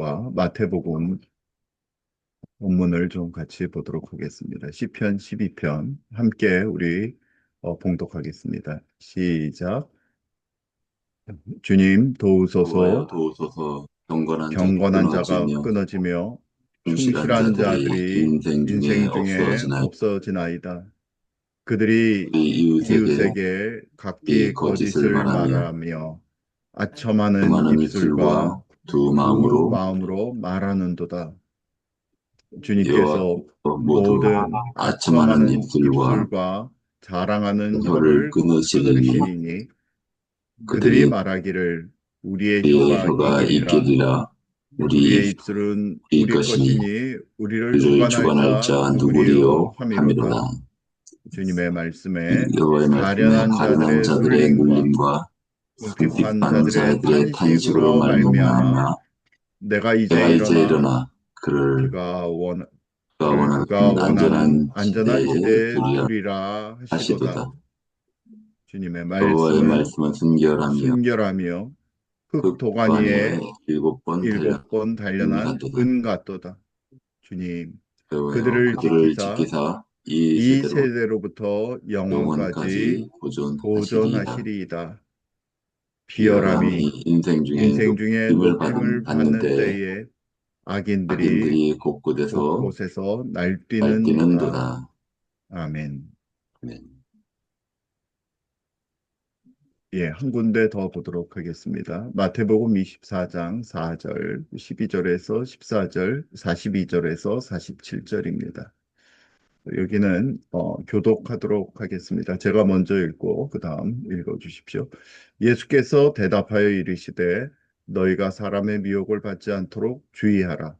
말씀과 마태복음 본문을 좀 같이 보도록 하겠습니다. 시편 12편 함께 우리 봉독하겠습니다. 시작. 주님 여호와여 도우소서. 도우소서. 경건한 자가 경건한 자가 끊어지며 끊어지며 충실한 충실한 자들이 자들이 인생 중에 인생 중에 없어지나이다. 없어지나이다. 그들이 우리 이웃에게 이웃에게 이 각기 거짓을 거짓을 말하며 말하며 아첨하는 수많은 입술과 입술과 두 두 마음으로 마음으로 말하는도다. 여호와 주님께서 모두 모든 아첨하는 아첨하는 입술과 입술과 자랑하는 혀를 혀를 끊으시리니 끊으시리니 그들이 그들이 말하기를 우리의 우리의 혀가 혀가 이기리라. 있겠리라. 우리 우리의 입술은 이 우리 것이니 것이니 우리를 우리를 주관할 주관할 자 자 누구리요 누구리요 하미로다. 하미로다. 주님의 말씀에 여호와의 말씀에 가련한 가련한 자들의 자들의 눌림과 눌림과 궁핍한 궁핍한 자들의 자들의 탄식으로 탄식으로 말미암아 말미암아 내가 이제 내가 이제 일어나 일어나 그를 그가 원 그가 그를 원하는 그가 원하는 안전한 안전한 지대에 지대에 두리라 두리라 하시도다. 하시도다. 주님의 여호와의 말씀은 말씀은 순결하며 순결하며 흙 흙반위에 도가니에 7번 달려 7번 은 단련한 같도다. 은 같도다. 주님, 여호와여 그들을 그들을 지키사 지키사 이 이 세대로 세대로부터 영원까지 영원까지 보존하시리이다. 보존하시리이다. 비열함이 비열함이 인생 중에 인생 중에 높임을 높임을 받는 받는 때에 때에 악인들이 악인들이 곳곳에서 곳곳에서 날뛰는도다. 날뛰는도다. 아멘. 아멘. 예, 한 군데 더 보도록 하겠습니다. 마태복음 24장 4절, 12절에서 14절, 42절에서 47절입니다. 여기는 교독하도록 하겠습니다. 제가 먼저 읽고 그 다음 읽어주십시오. 예수께서 대답하여 이르시되 너희가 사람의 미혹을 받지 않도록 주의하라.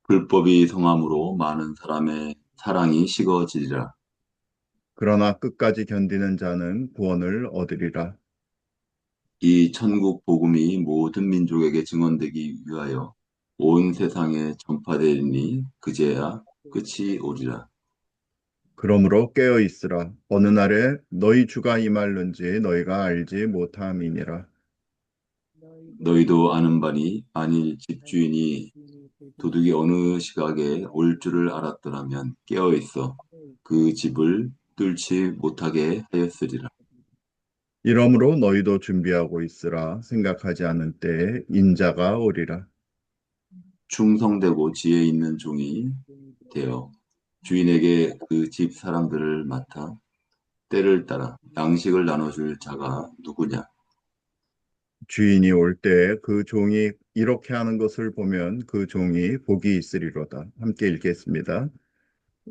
불법이 성함으로 많은 사람의 사랑이 식어지리라. 그러나 끝까지 견디는 자는 구원을 얻으리라. 이 천국 복음이 모든 민족에게 증언되기 위하여 온 세상에 전파되리니 그제야 끝이 오리라. 그러므로 깨어 있으라. 어느 날에 너희 주가 임할는지 너희가 알지 못함이니라. 너희도 아는 바니 만일 집주인이 도둑이 어느 시각에 올 줄을 알았더라면 깨어 있어 그 집을 뚫지 못하게 하였으리라. 이러므로 너희도 준비하고 있으라. 생각하지 않은 때에 인자가 오리라. 충성되고 지혜 있는 종이 되어 주인에게 그 집 사람들을 맡아 때를 따라 양식을 나눠줄 자가 누구냐? 주인이 올 때 그 종이 이렇게 하는 것을 보면 그 종이 복이 있으리로다. 함께 읽겠습니다.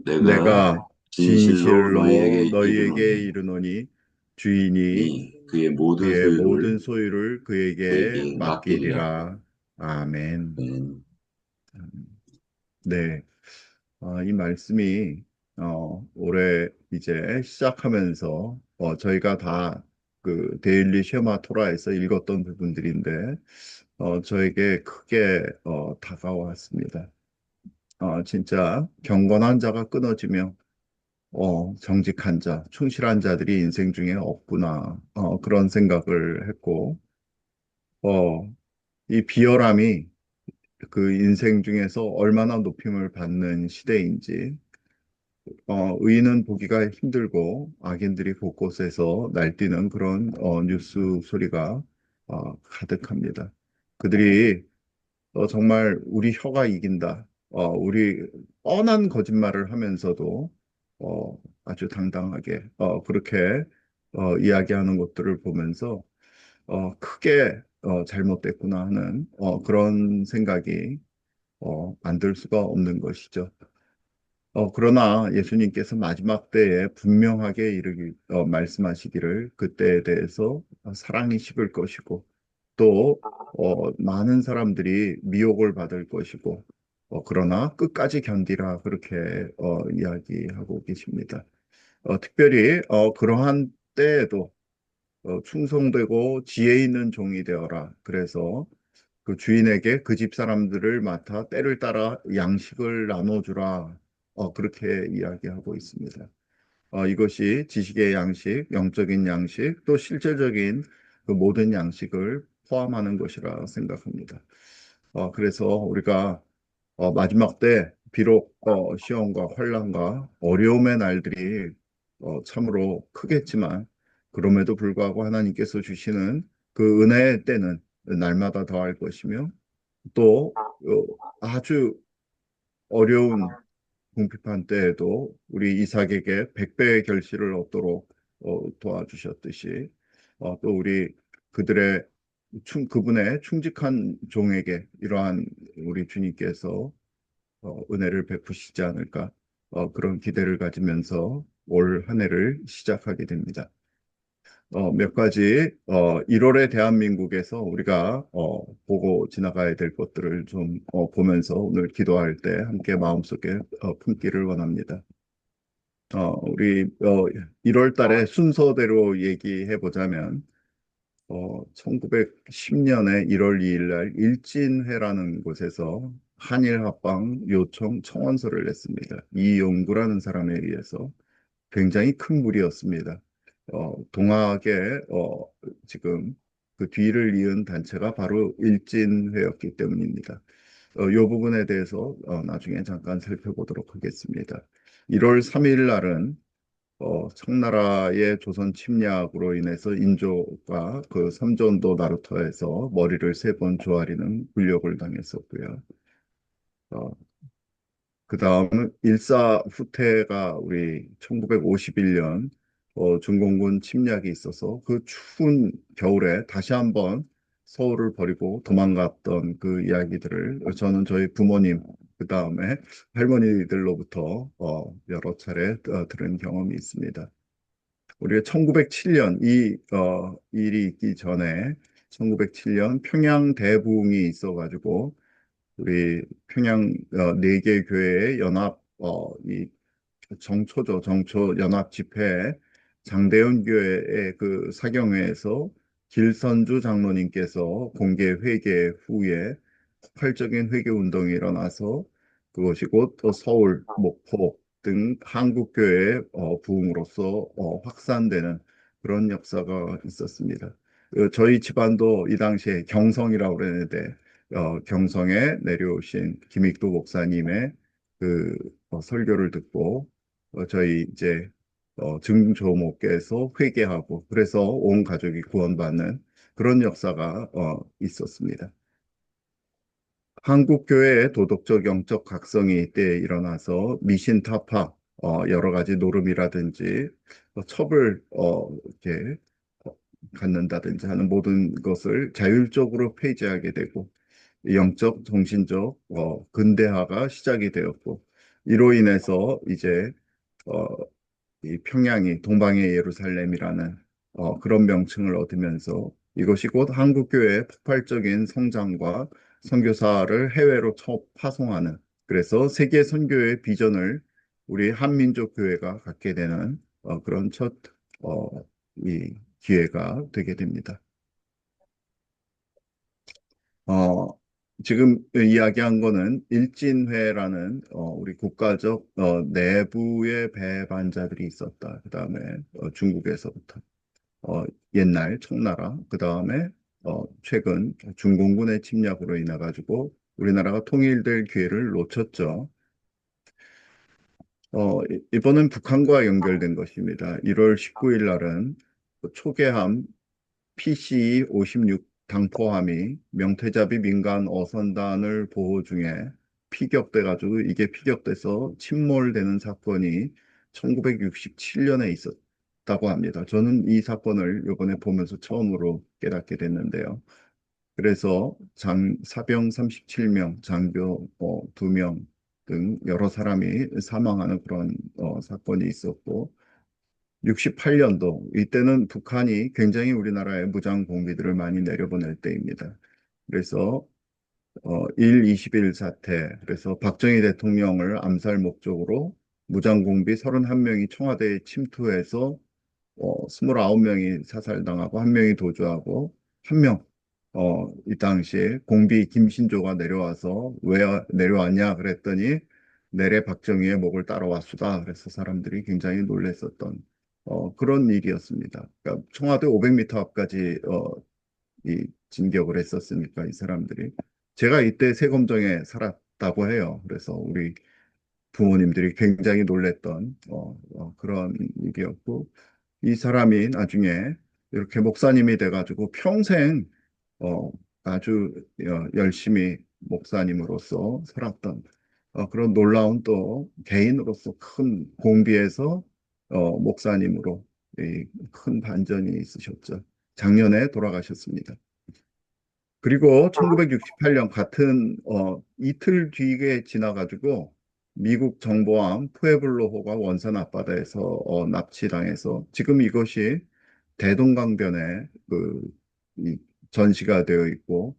내가 내가 진실로 진실로 너희에게 너희에게 이르노니 이르노니 주인이 그의 모든 그의 소유를 모든 소유를 그에게 그에게 맡기리라. 맡기리라. 아멘. 아멘. 네. 이 말씀이 올해 이제 시작하면서 저희가 다 그 데일리 쉐마 토라에서 읽었던 부분들인데 저에게 크게 다가왔습니다. 진짜 경건한 자가 끊어지며 정직한 자, 충실한 자들이 인생 중에 없구나. 그런 생각을 했고 어, 이 비열함이 그 인생 중에서 얼마나 높임을 받는 시대인지 의인은 보기가 힘들고 악인들이 곳곳에서 날뛰는 그런 뉴스 소리가 가득합니다. 그들이 정말 우리 혀가 이긴다. 우리 뻔한 거짓말을 하면서도 아주 당당하게 그렇게 이야기하는 것들을 보면서 크게 잘못됐구나 하는 그런 생각이 안 들 수가 없는 것이죠. 그러나 예수님께서 마지막 때에 분명하게 말씀하시기를 그때에 대해서 사랑이 식을 것이고 또 많은 사람들이 미혹을 받을 것이고 그러나 끝까지 견디라 그렇게 이야기하고 계십니다. 특별히 그러한 때에도 충성되고 지혜 있는 종이 되어라. 그래서 그 주인에게 그 집 사람들을 맡아 때를 따라 양식을 나눠주라. 그렇게 이야기하고 있습니다. 이것이 지식의 양식, 영적인 양식, 또 실제적인 그 모든 양식을 포함하는 것이라 생각합니다. 그래서 우리가 마지막 때 비록 시험과 환난과 어려움의 날들이 참으로 크겠지만 그럼에도 불구하고 하나님께서 주시는 그 은혜의 때는 날마다 더할 것이며 또 아주 어려운 궁핍한 때에도 우리 이삭에게 백배의 결실을 얻도록 도와주셨듯이 또 우리 그들의 그분의 충직한 종에게 이러한 우리 주님께서 은혜를 베푸시지 않을까 그런 기대를 가지면서 올 한 해를 시작하게 됩니다. 몇 가지 1월의 대한민국에서 우리가 보고 지나가야 될 것들을 좀 보면서 오늘 기도할 때 함께 마음속에 품기를 원합니다. 우리 1월 달에 순서대로 얘기해 보자면 1910년에 1월 2일 날 일진회라는 곳에서 한일 합방 요청 청원서를 냈습니다. 이용구라는 사람에 의해서 굉장히 큰 무리였습니다. 동학의 지금 그 뒤를 이은 단체가 바로 일진회였기 때문입니다. 이 부분에 대해서 나중에 잠깐 살펴보도록 하겠습니다. 1월 3일 날은 청나라의 조선 침략으로 인해서 인조가 그 삼전도 나루터에서 머리를 세 번 조아리는 굴욕을 당했었고요. 어, 그 다음은 일사후퇴가 우리 1951년 중공군 침략이 있어서 그 추운 겨울에 다시 한번 서울을 버리고 도망갔던 그 이야기들을 저는 저희 부모님 그 다음에 할머니들로부터 여러 차례 들은 경험이 있습니다. 우리가 1907년 이 일이 있기 전에 1907년 평양 대부흥이 있어가지고 우리 평양 네 개 교회의 연합 이 정초죠 정초 연합 집회에 장대현 교회의 그 사경회에서 길선주 장로님께서 공개 회개 후에 폭발적인 회개 운동이 일어나서 그것이 곧 서울, 목포 등 한국교회의 부흥으로서 확산되는 그런 역사가 있었습니다. 저희 집안도 이 당시에 경성이라고 그랬는데 경성에 내려오신 김익도 목사님의 그 설교를 듣고 저희 이제 증조목에서 회개하고 그래서 온 가족이 구원받는 그런 역사가 있었습니다. 한국 교회의 도덕적 영적 각성이 이때 일어나서 미신 타파 여러 가지 노름이라든지 첩을 이렇게 어, 갖는다든지 하는 모든 것을 자율적으로 폐지하게 되고 영적 정신적 근대화가 시작이 되었고 이로 인해서 이제 어, 이 평양이 동방의 예루살렘이라는 그런 명칭을 얻으면서 이것이 곧 한국교회의 폭발적인 성장과 선교사를 해외로 첫 파송하는 그래서 세계 선교의 비전을 우리 한민족 교회가 갖게 되는 그런 첫 이 기회가 되게 됩니다. 어, 지금 이야기한 거는 일진회라는 우리 국가적 내부의 배반자들이 있었다. 그 다음에 중국에서부터 옛날 청나라, 그 다음에 최근 중공군의 침략으로 인해 가지고 우리나라가 통일될 기회를 놓쳤죠. 이번엔 북한과 연결된 것입니다. 1월 19일 날은 초계함 PC-56 당포함이 명태잡이 민간 어선단을 보호 중에 피격돼가지고 이게 피격돼서 침몰되는 사건이 1967년에 있었다고 합니다. 저는 이 사건을 이번에 보면서 처음으로 깨닫게 됐는데요. 그래서 사병 37명, 장교 2명 등 여러 사람이 사망하는 그런 사건이 있었고 68년도 이때는 북한이 굉장히 우리나라에 무장 공비들을 많이 내려보낼 때입니다. 그래서 1.21 사태 그래서 박정희 대통령을 암살 목적으로 무장 공비 31명이 청와대에 침투해서 29명이 사살당하고 한 명이 도주하고 한 명, 이 당시에 공비 김신조가 내려와서 왜 내려왔냐 그랬더니 내래 박정희의 목을 따라왔수다. 그래서 사람들이 굉장히 놀랐었던 그런 일이었습니다. 그러니까 청와대 500m 앞까지 이 진격을 했었으니까 이 사람들이 제가 이때 세검정에 살았다고 해요. 그래서 우리 부모님들이 굉장히 놀랬던 그런 일이었고, 이 사람이 나중에 이렇게 목사님이 돼가지고 평생 어, 아주 열심히 목사님으로서 살았던 그런 놀라운 또 개인으로서 큰 공비에서 목사님으로 이 큰 반전이 있으셨죠. 작년에 돌아가셨습니다. 그리고 1968년 같은 이틀 뒤에 지나가지고 미국 정보함 푸에블로호가 원산 앞바다에서 납치당해서 지금 이것이 대동강변에 이 전시가 되어 있고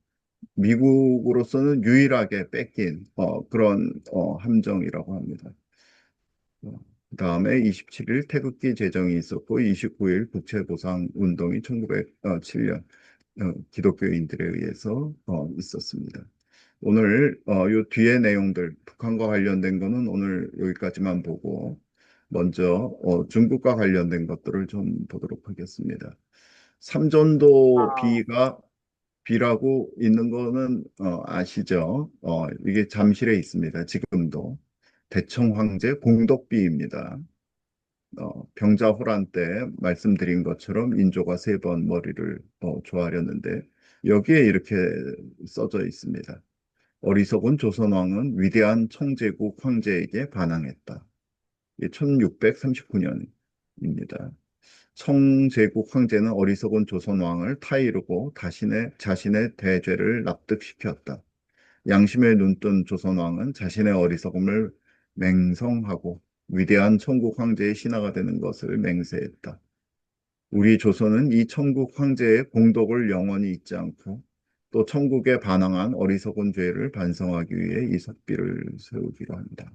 미국으로서는 유일하게 뺏긴 그런 함정이라고 합니다. 그다음에 27일 태극기 제정이 있었고 29일 국채보상 운동이 1907년 기독교인들에 의해서 있었습니다. 오늘 요 뒤에 내용들 북한과 관련된 거는 오늘 여기까지만 보고 먼저 중국과 관련된 것들을 좀 보도록 하겠습니다. 삼전도 비라고 있는 거는 아시죠? 이게 잠실에 있습니다. 지금도 대청 황제 공덕비입니다. 병자호란 때 말씀드린 것처럼 인조가 세 번 머리를 조아렸는데 여기에 이렇게 써져 있습니다. 어리석은 조선왕은 위대한 청제국 황제에게 반항했다. 이게 1639년입니다. 청제국 황제는 어리석은 조선왕을 타이르고 자신의 대죄를 납득시켰다. 양심에 눈뜬 조선왕은 자신의 어리석음을 맹성하고 위대한 천국 황제의 신하가 되는 것을 맹세했다. 우리 조선은 이 천국 황제의 공덕을 영원히 잊지 않고 또 천국에 반항한 어리석은 죄를 반성하기 위해 이 섭비를 세우기로 한다.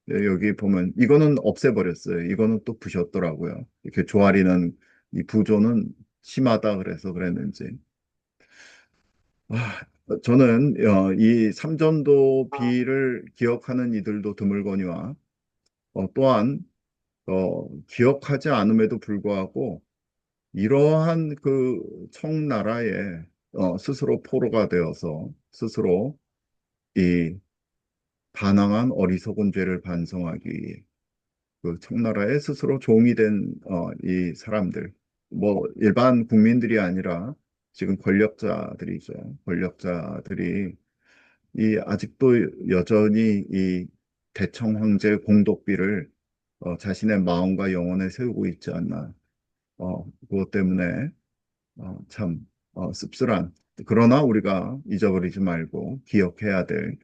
네, 여기 보면 이거는 없애버렸어요. 이거는 또 부셨더라고요. 이렇게 조아리는 이 부조는 심하다 그래서 그랬는지. 아, 저는 이 삼전도 비를 기억하는 이들도 드물거니와 또한 기억하지 않음에도 불구하고 이러한 그 청나라에 스스로 포로가 되어서 스스로 이 반항한 어리석은 죄를 반성하기 위해 그 청나라에 스스로 종이 된 이 사람들 뭐 일반 국민들이 아니라 지금 권력자들이죠. 권력자들이 이 아직도 여전히 이 대청 황제 공덕비를 자신의 마음과 영혼에 세우고 있지 않나. 그것 때문에 참 씁쓸한 그러나 우리가 잊어버리지 말고 기억해야 될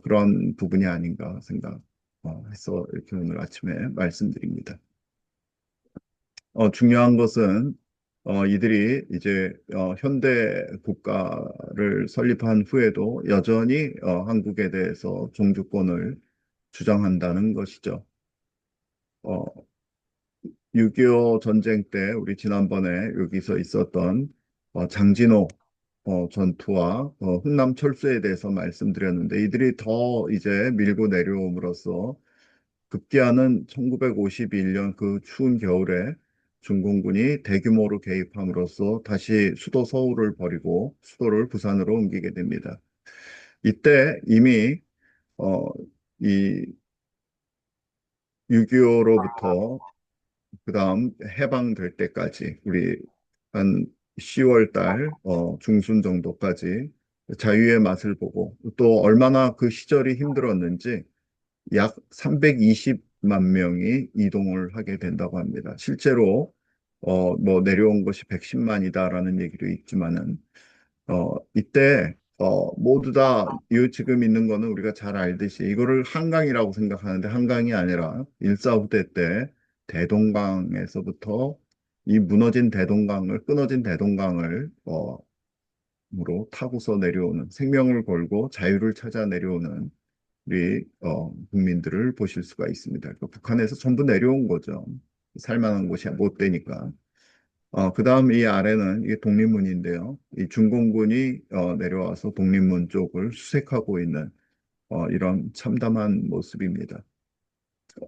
그런 부분이 아닌가 생각해서 이렇게 오늘 아침에 말씀드립니다. 중요한 것은 이들이 이제 현대 국가를 설립한 후에도 여전히 한국에 대해서 종주권을 주장한다는 것이죠. 어, 6.25 전쟁 때 우리 지난번에 여기서 있었던 장진호 전투와 흥남 철수에 대해서 말씀드렸는데 이들이 더 이제 밀고 내려옴으로써 급기야는 1951년 그 추운 겨울에 중공군이 대규모로 개입함으로써 다시 수도 서울을 버리고 수도를 부산으로 옮기게 됩니다. 이때 이미 이 6.25로부터 그다음 해방될 때까지 우리 한 10월 달 중순 정도까지 자유의 맛을 보고 또 얼마나 그 시절이 힘들었는지 약 320만 명이 이동을 하게 된다고 합니다. 실제로 뭐 내려온 것이 110만이다라는 얘기도 있지만은 이때 모두 다 이 지금 있는 거는 우리가 잘 알듯이 이거를 한강이라고 생각하는데 한강이 아니라 일사후대 때 대동강에서부터 이 무너진 대동강을 끊어진 대동강을 으로 타고서 내려오는 생명을 걸고 자유를 찾아 내려오는 우리 국민들을 보실 수가 있습니다. 그러니까 북한에서 전부 내려온 거죠. 살만한 곳이 못 되니까. 그다음 이 아래는 이게 독립문인데요. 이 중공군이 내려와서 독립문 쪽을 수색하고 있는 이런 참담한 모습입니다.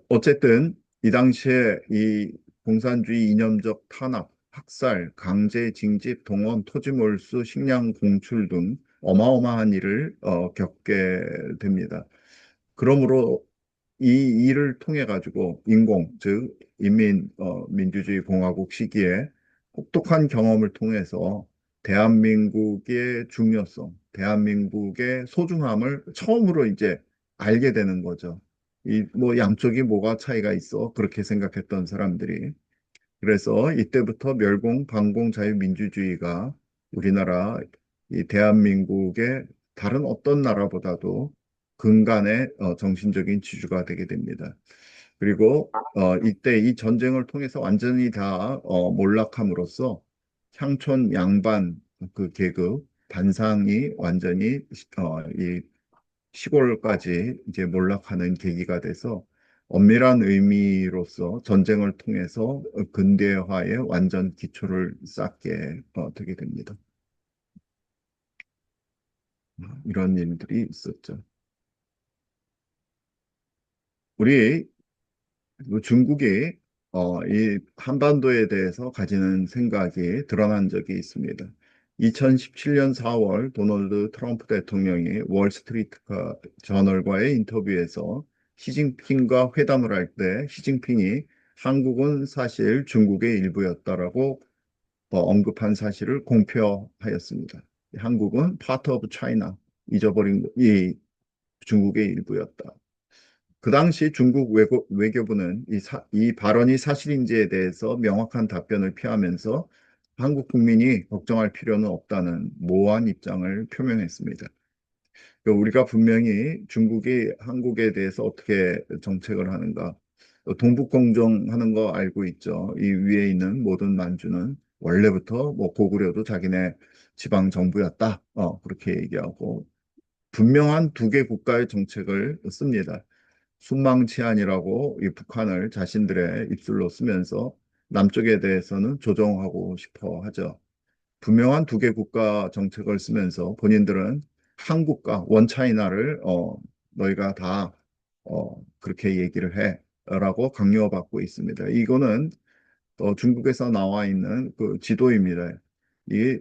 어쨌든 이 당시에 이 공산주의 이념적 탄압, 학살, 강제 징집, 동원, 토지 몰수, 식량 공출 등 어마어마한 일을 겪게 됩니다. 그러므로 이 일을 통해 가지고 즉 민주주의 공화국 시기에 혹독한 경험을 통해서 대한민국의 중요성, 대한민국의 소중함을 처음으로 이제 알게 되는 거죠. 이 뭐 양쪽이 뭐가 차이가 있어 그렇게 생각했던 사람들이 그래서 이때부터 멸공, 반공, 자유민주주의가 우리나라 이 대한민국의 다른 어떤 나라보다도 근간의 정신적인 지주가 되게 됩니다. 그리고 이때 이 전쟁을 통해서 완전히 다 몰락함으로써 향촌 양반 그 계급 반상이 완전히 이 시골까지 이제 몰락하는 계기가 돼서 엄밀한 의미로서 전쟁을 통해서 근대화의 완전 기초를 쌓게 되게 됩니다. 이런 일들이 있었죠. 우리 중국이 이 한반도에 대해서 가지는 생각이 드러난 적이 있습니다. 2017년 4월 도널드 트럼프 대통령이 월스트리트 저널과의 인터뷰에서 시진핑과 회담을 할 때 시진핑이 한국은 사실 중국의 일부였다라고 언급한 사실을 공표하였습니다. 한국은 part of China, 잊어버린 이 중국의 일부였다. 그 당시 중국 외교부는 이 발언이 사실인지에 대해서 명확한 답변을 피하면서 한국 국민이 걱정할 필요는 없다는 모호한 입장을 표명했습니다. 그러니까 우리가 분명히 중국이 한국에 대해서 어떻게 정책을 하는가, 동북공정하는 거 알고 있죠. 이 위에 있는 모든 만주는 원래부터 뭐 고구려도 자기네 지방 정부였다. 그렇게 얘기하고 분명한 두 개 국가의 정책을 씁니다. 순망치안이라고 이 북한을 자신들의 입술로 쓰면서 남쪽에 대해서는 조정하고 싶어 하죠. 분명한 두 개 국가 정책을 쓰면서 본인들은 한국과 원차이나를 너희가 다 그렇게 얘기를 해라고 강요받고 있습니다. 이거는 중국에서 나와 있는 그 지도입니다. 이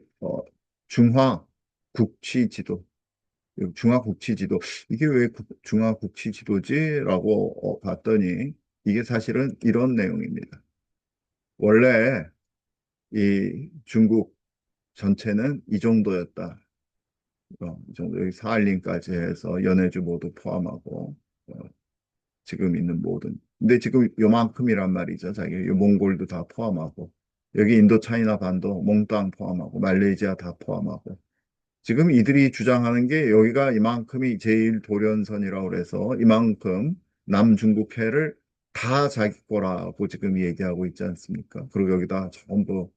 중화 국치 지도. 중화국치지도 이게 왜 중화국치지도지라고 봤더니 이게 사실은 이런 내용입니다. 원래 이 중국 전체는 이 정도였다. 이 정도 여기 사할린까지 해서 연해주 모두 포함하고 어, 지금 있는 모든. 근데 지금 요만큼이란 말이죠. 자기 요 몽골도 다 포함하고 여기 인도차이나 반도 몽땅 포함하고 말레이시아 다 포함하고 지금 이들이 주장하는 게 여기가 이만큼이 제일 돌연선이라고 그래서 이만큼 남중국해를 다 자기 거라고 지금 얘기하고 있지 않습니까? 그리고 여기다 전부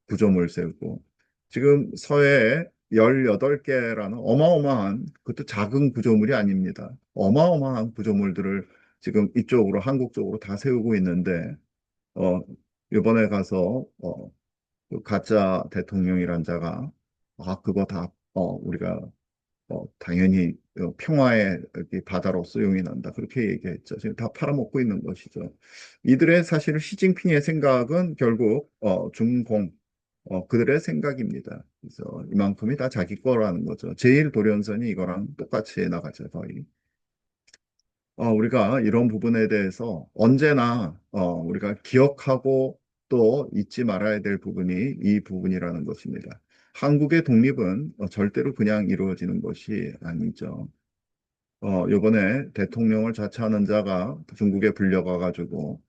구조물 세우고 지금 서해에 18개라는 어마어마한 그것도 작은 구조물이 아닙니다. 어마어마한 구조물들을 지금 이쪽으로 한국 쪽으로 다 세우고 있는데 어 이번에 가서 그 가짜 대통령이란 자가 그거 다 우리가 당연히 평화의 이렇게 바다로서 용인한다 그렇게 얘기했죠. 지금 다 팔아먹고 있는 것이죠. 이들의 사실 시진핑의 생각은 결국 중공 그들의 생각입니다. 그래서 이만큼이 다 자기 거라는 거죠. 제일 돌연선이 이거랑 똑같이 나가죠, 거의. 우리가 이런 부분에 대해서 언제나 우리가 기억하고 또 잊지 말아야 될 부분이 이 부분이라는 것입니다. 한국의 독립은 절대로 그냥 이루어지는 것이 아니죠. 이번에 대통령을 자처하는 자가 중국에 불려가 가지고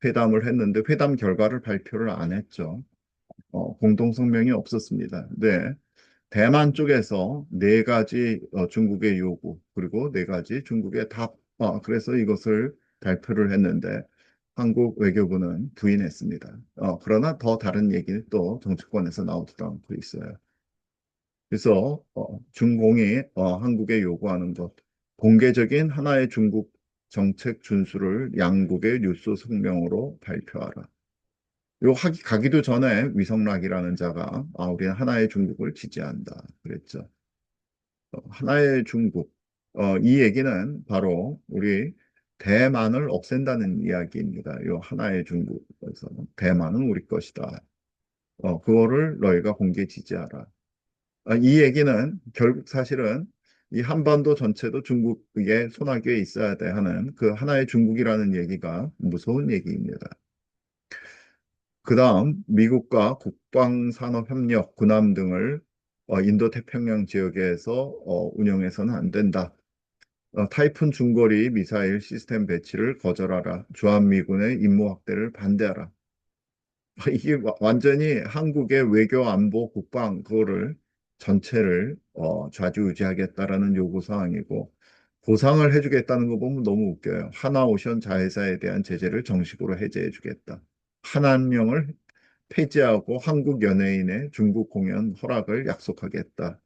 회담을 했는데 회담 결과를 발표를 안 했죠. 공동성명이 없었습니다. 네. 대만 쪽에서 네 가지 중국의 요구, 그리고 네 가지 중국의 답, 그래서 이것을 발표를 했는데 한국 외교부는 부인했습니다. 그러나 더 다른 얘기는 또 정치권에서 나오지도 않고 있어요. 그래서 중공이 한국에 요구하는 것, 공개적인 하나의 중국 정책 준수를 양국의 뉴스 성명으로 발표하라. 가기도 전에 위성락이라는 자가 우리는 하나의 중국을 지지한다 그랬죠. 하나의 중국. 이 얘기는 바로 우리 대만을 없앤다는 이야기입니다. 요 하나의 중국에서 대만은 우리 것이다. 그거를 너희가 공개 지지하라. 이 얘기는 결국 사실은 이 한반도 전체도 중국의 손아귀에 있어야 돼 하는 그 하나의 중국이라는 얘기가 무서운 얘기입니다. 그 다음 미국과 국방산업협력, 군함 등을 인도태평양 지역에서 운영해서는 안 된다. 타이푼 중거리 미사일 시스템 배치를 거절하라. 주한미군의 임무 확대를 반대하라. 이게 완전히 한국의 외교, 안보, 국방 그거를 전체를 좌지우지하겠다라는 요구 사항이고 보상을 해주겠다는 거 보면 너무 웃겨요. 하나오션 자회사에 대한 제재를 정식으로 해제해주겠다. 한한령을 폐지하고 한국 연예인의 중국 공연 허락을 약속하겠다.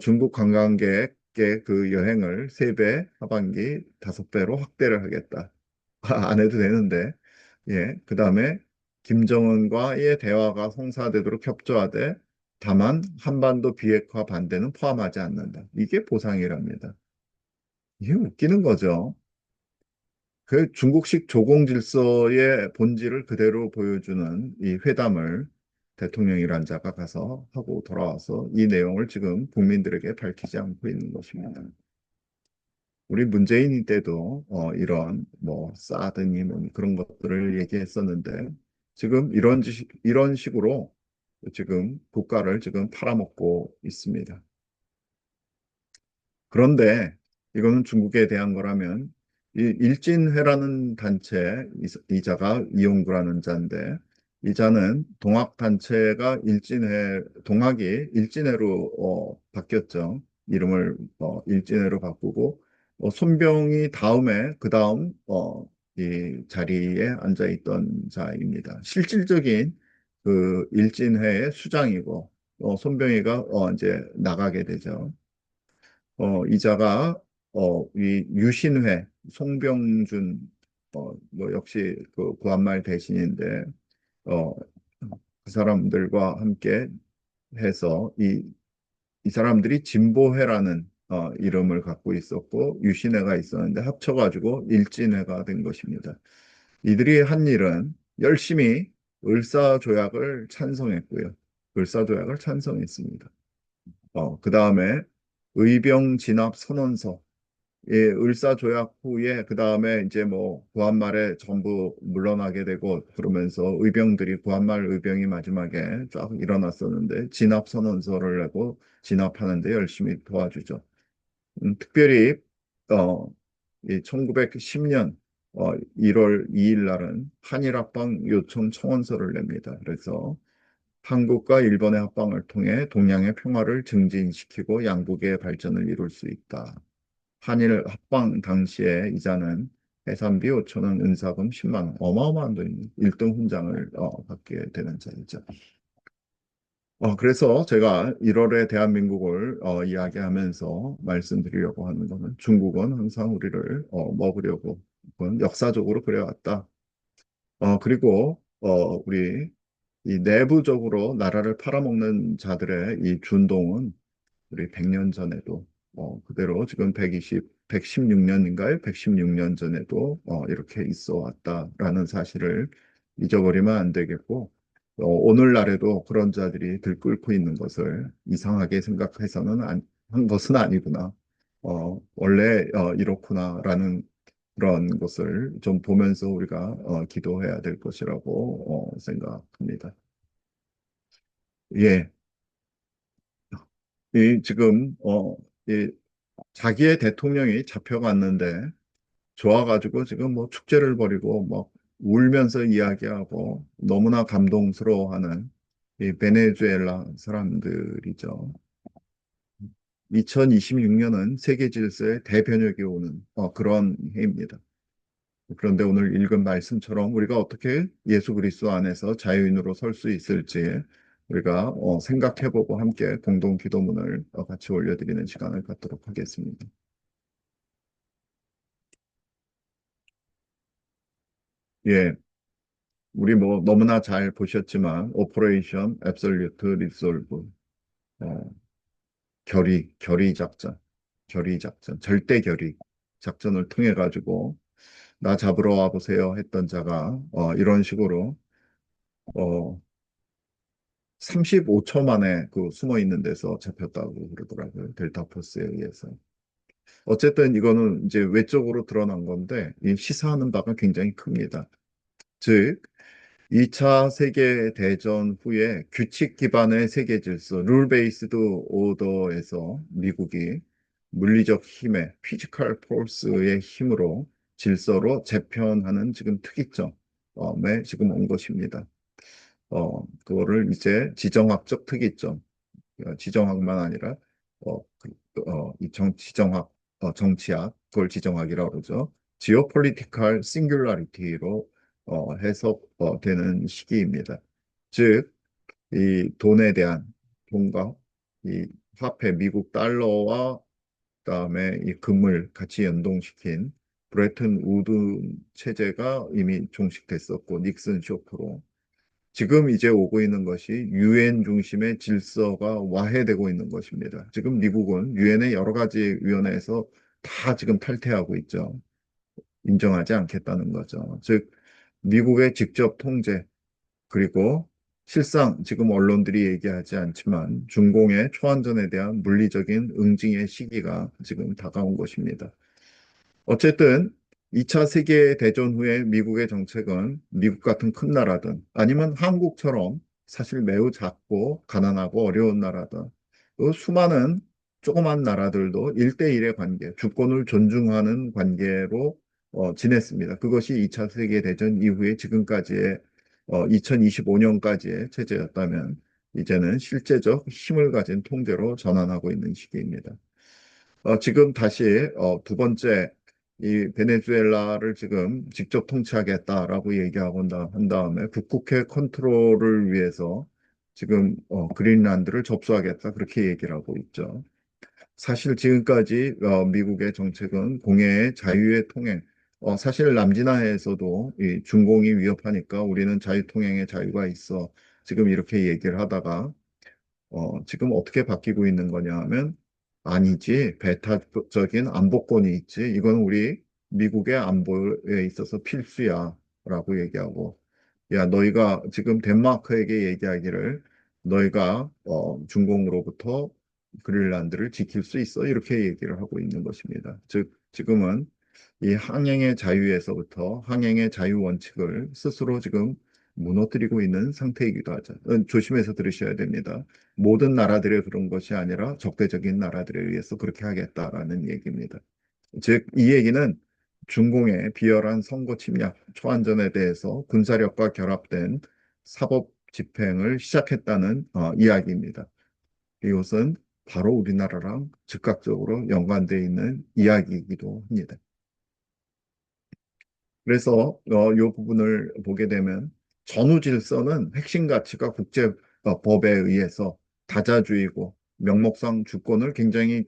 중국 관광객의 그 여행을 3배, 하반기 5배로 확대를 하겠다. 안 해도 되는데. 예. 그 다음에 김정은과의 대화가 성사되도록 협조하되 다만 한반도 비핵화 반대는 포함하지 않는다. 이게 보상이랍니다. 이게 웃기는 거죠. 그 중국식 조공 질서의 본질을 그대로 보여주는 이 회담을 대통령이란 자가 가서 하고 돌아와서 이 내용을 지금 국민들에게 밝히지 않고 있는 것입니다. 우리 문재인 때도 이런 뭐 사드니 뭐 그런 것들을 얘기했었는데 지금 이런 식으로 지금 국가를 지금 팔아먹고 있습니다. 그런데 이거는 중국에 대한 거라면 이 일진회라는 단체 이자가 이용구라는 자인데 이 자는 동학 단체가 일진회 동학이 일진회로 바뀌었죠. 이름을 일진회로 바꾸고 손병희 다음에 그 다음 이 자리에 앉아 있던 자입니다. 실질적인 그 일진회의 수장이고 손병희가 이제 나가게 되죠. 이자가 이 유신회 송병준 뭐 역시 그 구한말 대신인데 어, 그 사람들과 함께 해서 이 사람들이 진보회라는 이름을 갖고 있었고 유신회가 있었는데 합쳐가지고 일진회가 된 것입니다. 이들이 한 일은 열심히 을사조약을 찬성했고요. 을사조약을 찬성했습니다. 그 다음에 의병 진압 선언서, 예, 을사조약 후에 그 다음에 이제 뭐 구한말에 전부 물러나게 되고 그러면서 의병들이 구한말 의병이 마지막에 쫙 일어났었는데 진압 선언서를 내고 진압하는데 열심히 도와주죠. 특별히 어, 이 1910년 1월 2일 날은 한일 합방 요청 청원서를 냅니다. 그래서 한국과 일본의 합방을 통해 동양의 평화를 증진시키고 양국의 발전을 이룰 수 있다. 한일 합방 당시에 이자는 해산비 5천 원, 은사금 10만 원, 어마어마한 돈이 1등 훈장을 받게 되는 자이죠. 그래서 제가 1월에 대한민국을 이야기하면서 말씀드리려고 하는 것은 중국은 항상 우리를 먹으려고 혹은 역사적으로 그래왔다. 그리고 우리 이 내부적으로 나라를 팔아먹는 자들의 이 준동은 우리 100년 전에도 그대로 지금 116년인가요? 116년 전에도 이렇게 있어 왔다라는 사실을 잊어버리면 안 되겠고 오늘날에도 그런 자들이 들끓고 있는 것을 이상하게 생각해서는 한 것은 아니구나. 원래 이렇구나라는 그런 것을 좀 보면서 우리가 기도해야 될 것이라고 생각합니다. 예, 이 지금 이 자기의 대통령이 잡혀갔는데 좋아가지고 지금 뭐 축제를 벌이고 막 울면서 이야기하고 너무나 감동스러워하는 이 베네수엘라 사람들이죠. 2026년은 세계 질서의 대변혁이 오는 그런 해입니다. 그런데 오늘 읽은 말씀처럼 우리가 어떻게 예수 그리스도 안에서 자유인으로 설 수 있을지 우리가 생각해보고 함께 공동 기도문을 같이 올려드리는 시간을 갖도록 하겠습니다. 예, 우리 뭐 너무나 잘 보셨지만 오퍼레이션 앱솔루트 리솔브 결의 작전, 결의 작전, 절대 결의 작전을 통해 가지고 나 잡으러 와 보세요 했던 자가 이런 식으로 어, 35초 만에 그 숨어 있는 데서 잡혔다고 그러더라고요. 델타 포스에 의해서. 어쨌든 이거는 이제 외적으로 드러난 건데 이 시사하는 바가 굉장히 큽니다. 즉, 2차 세계 대전 후에 규칙 기반의 세계 질서, 룰 베이스드 오더에서 미국이 물리적 힘의 피지컬 포스의 힘으로 질서로 재편하는 지금 특이점에 지금 온 것입니다. 그거를 이제 지정학적 특이점, 지정학만 아니라 지정학, 정치학, 그걸 지정학이라고 그러죠. 지오폴리티컬 싱귤라리티로 해석되는 시기입니다. 즉, 이 돈에 대한 돈과 이 화폐 미국 달러와 그다음에 이 금을 같이 연동시킨 브레튼 우드 체제가 이미 종식됐었고 닉슨 쇼크로 지금 이제 오고 있는 것이 유엔 중심의 질서가 와해되고 있는 것입니다. 지금 미국은 유엔의 여러 가지 위원회에서 다 지금 탈퇴하고 있죠. 인정하지 않겠다는 거죠. 즉, 미국의 직접 통제, 그리고 실상 지금 언론들이 얘기하지 않지만 중공의 초안전에 대한 물리적인 응징의 시기가 지금 다가온 것입니다. 어쨌든 2차 세계대전 후에 미국의 정책은 미국 같은 큰 나라든 아니면 한국처럼 사실 매우 작고 가난하고 어려운 나라든 그 수많은 조그만 나라들도 1대1의 관계, 주권을 존중하는 관계로 지냈습니다. 그것이 2차 세계대전 이후에 지금까지의 2025년까지의 체제였다면 이제는 실제적 힘을 가진 통제로 전환하고 있는 시기입니다. 지금 다시 두 번째 이 베네수엘라를 지금 직접 통치하겠다라고 얘기하고 한 다음에 북극해 컨트롤을 위해서 지금 그린란드를 접수하겠다 그렇게 얘기를 하고 있죠. 사실 지금까지 미국의 정책은 공해의 자유의 통행, 사실 남진아해에서도 이 중공이 위협하니까 우리는 자유통행의 자유가 있어. 지금 이렇게 얘기를 하다가 지금 어떻게 바뀌고 있는 거냐 하면 아니지, 배타적인 안보권이 있지. 이건 우리 미국의 안보에 있어서 필수야. 라고 얘기하고, 야, 너희가 지금 덴마크에게 얘기하기를 너희가 중공으로부터 그린란드를 지킬 수 있어. 이렇게 얘기를 하고 있는 것입니다. 즉, 지금은 이 항행의 자유에서부터 항행의 자유 원칙을 스스로 지금 무너뜨리고 있는 상태이기도 하죠. 조심해서 들으셔야 됩니다. 모든 나라들의 그런 것이 아니라 적대적인 나라들에 의해서 그렇게 하겠다라는 얘기입니다. 즉, 이 얘기는 중공의 비열한 선거 침략, 초안전에 대해서 군사력과 결합된 사법 집행을 시작했다는 이야기입니다. 이것은 바로 우리나라랑 즉각적으로 연관되어 있는 이야기이기도 합니다. 그래서 이 부분을 보게 되면 전후 질서는 핵심 가치가 국제법에 의해서 다자주의고 명목상 주권을 굉장히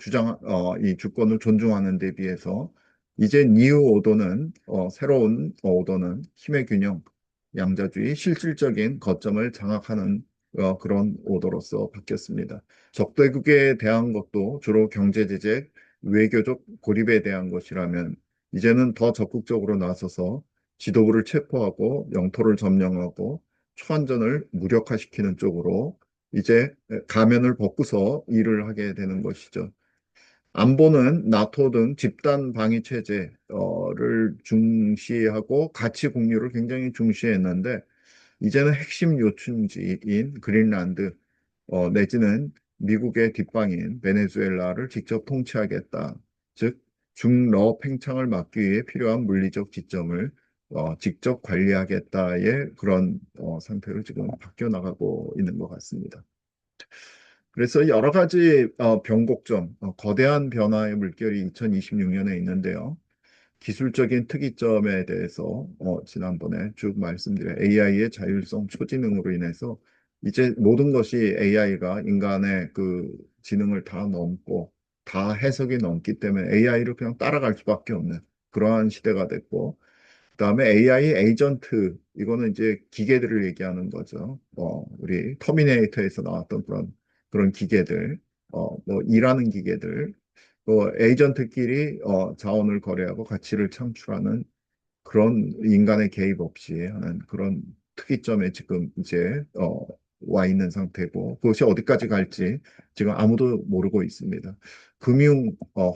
이 주권을 존중하는 데 비해서 이제 니우 오더는 새로운 오더는 힘의 균형, 양자주의, 실질적인 거점을 장악하는 그런 오더로서 바뀌었습니다. 적대국에 대한 것도 주로 경제 제재, 외교적 고립에 대한 것이라면 이제는 더 적극적으로 나서서 지도부를 체포하고 영토를 점령하고 초안전을 무력화시키는 쪽으로 이제 가면을 벗고서 일을 하게 되는 것이죠. 안보는 나토 등 집단 방위 체제를 중시하고 가치 공유를 굉장히 중시했는데 이제는 핵심 요충지인 그린란드 내지는 미국의 뒷방인 베네수엘라를 직접 통치하겠다. 즉, 중러 팽창을 막기 위해 필요한 물리적 지점을 직접 관리하겠다의 그런 상태로 지금 바뀌어 나가고 있는 것 같습니다. 그래서 여러 가지 변곡점, 거대한 변화의 물결이 2026년에 있는데요. 기술적인 특이점에 대해서 지난번에 쭉 말씀드린 AI의 자율성 초지능으로 인해서 이제 모든 것이 AI가 인간의 그 지능을 다 넘고 다 해석이 넘기 때문에 AI를 그냥 따라갈 수밖에 없는 그러한 시대가 됐고 그다음에 AI 에이전트 이거는 이제 기계들을 얘기하는 거죠. 우리 터미네이터에서 나왔던 그런 기계들, 뭐 일하는 기계들 에이전트끼리 자원을 거래하고 가치를 창출하는 그런 인간의 개입 없이 하는 그런 특이점에 지금 이제 와 있는 상태고 그것이 어디까지 갈지 지금 아무도 모르고 있습니다.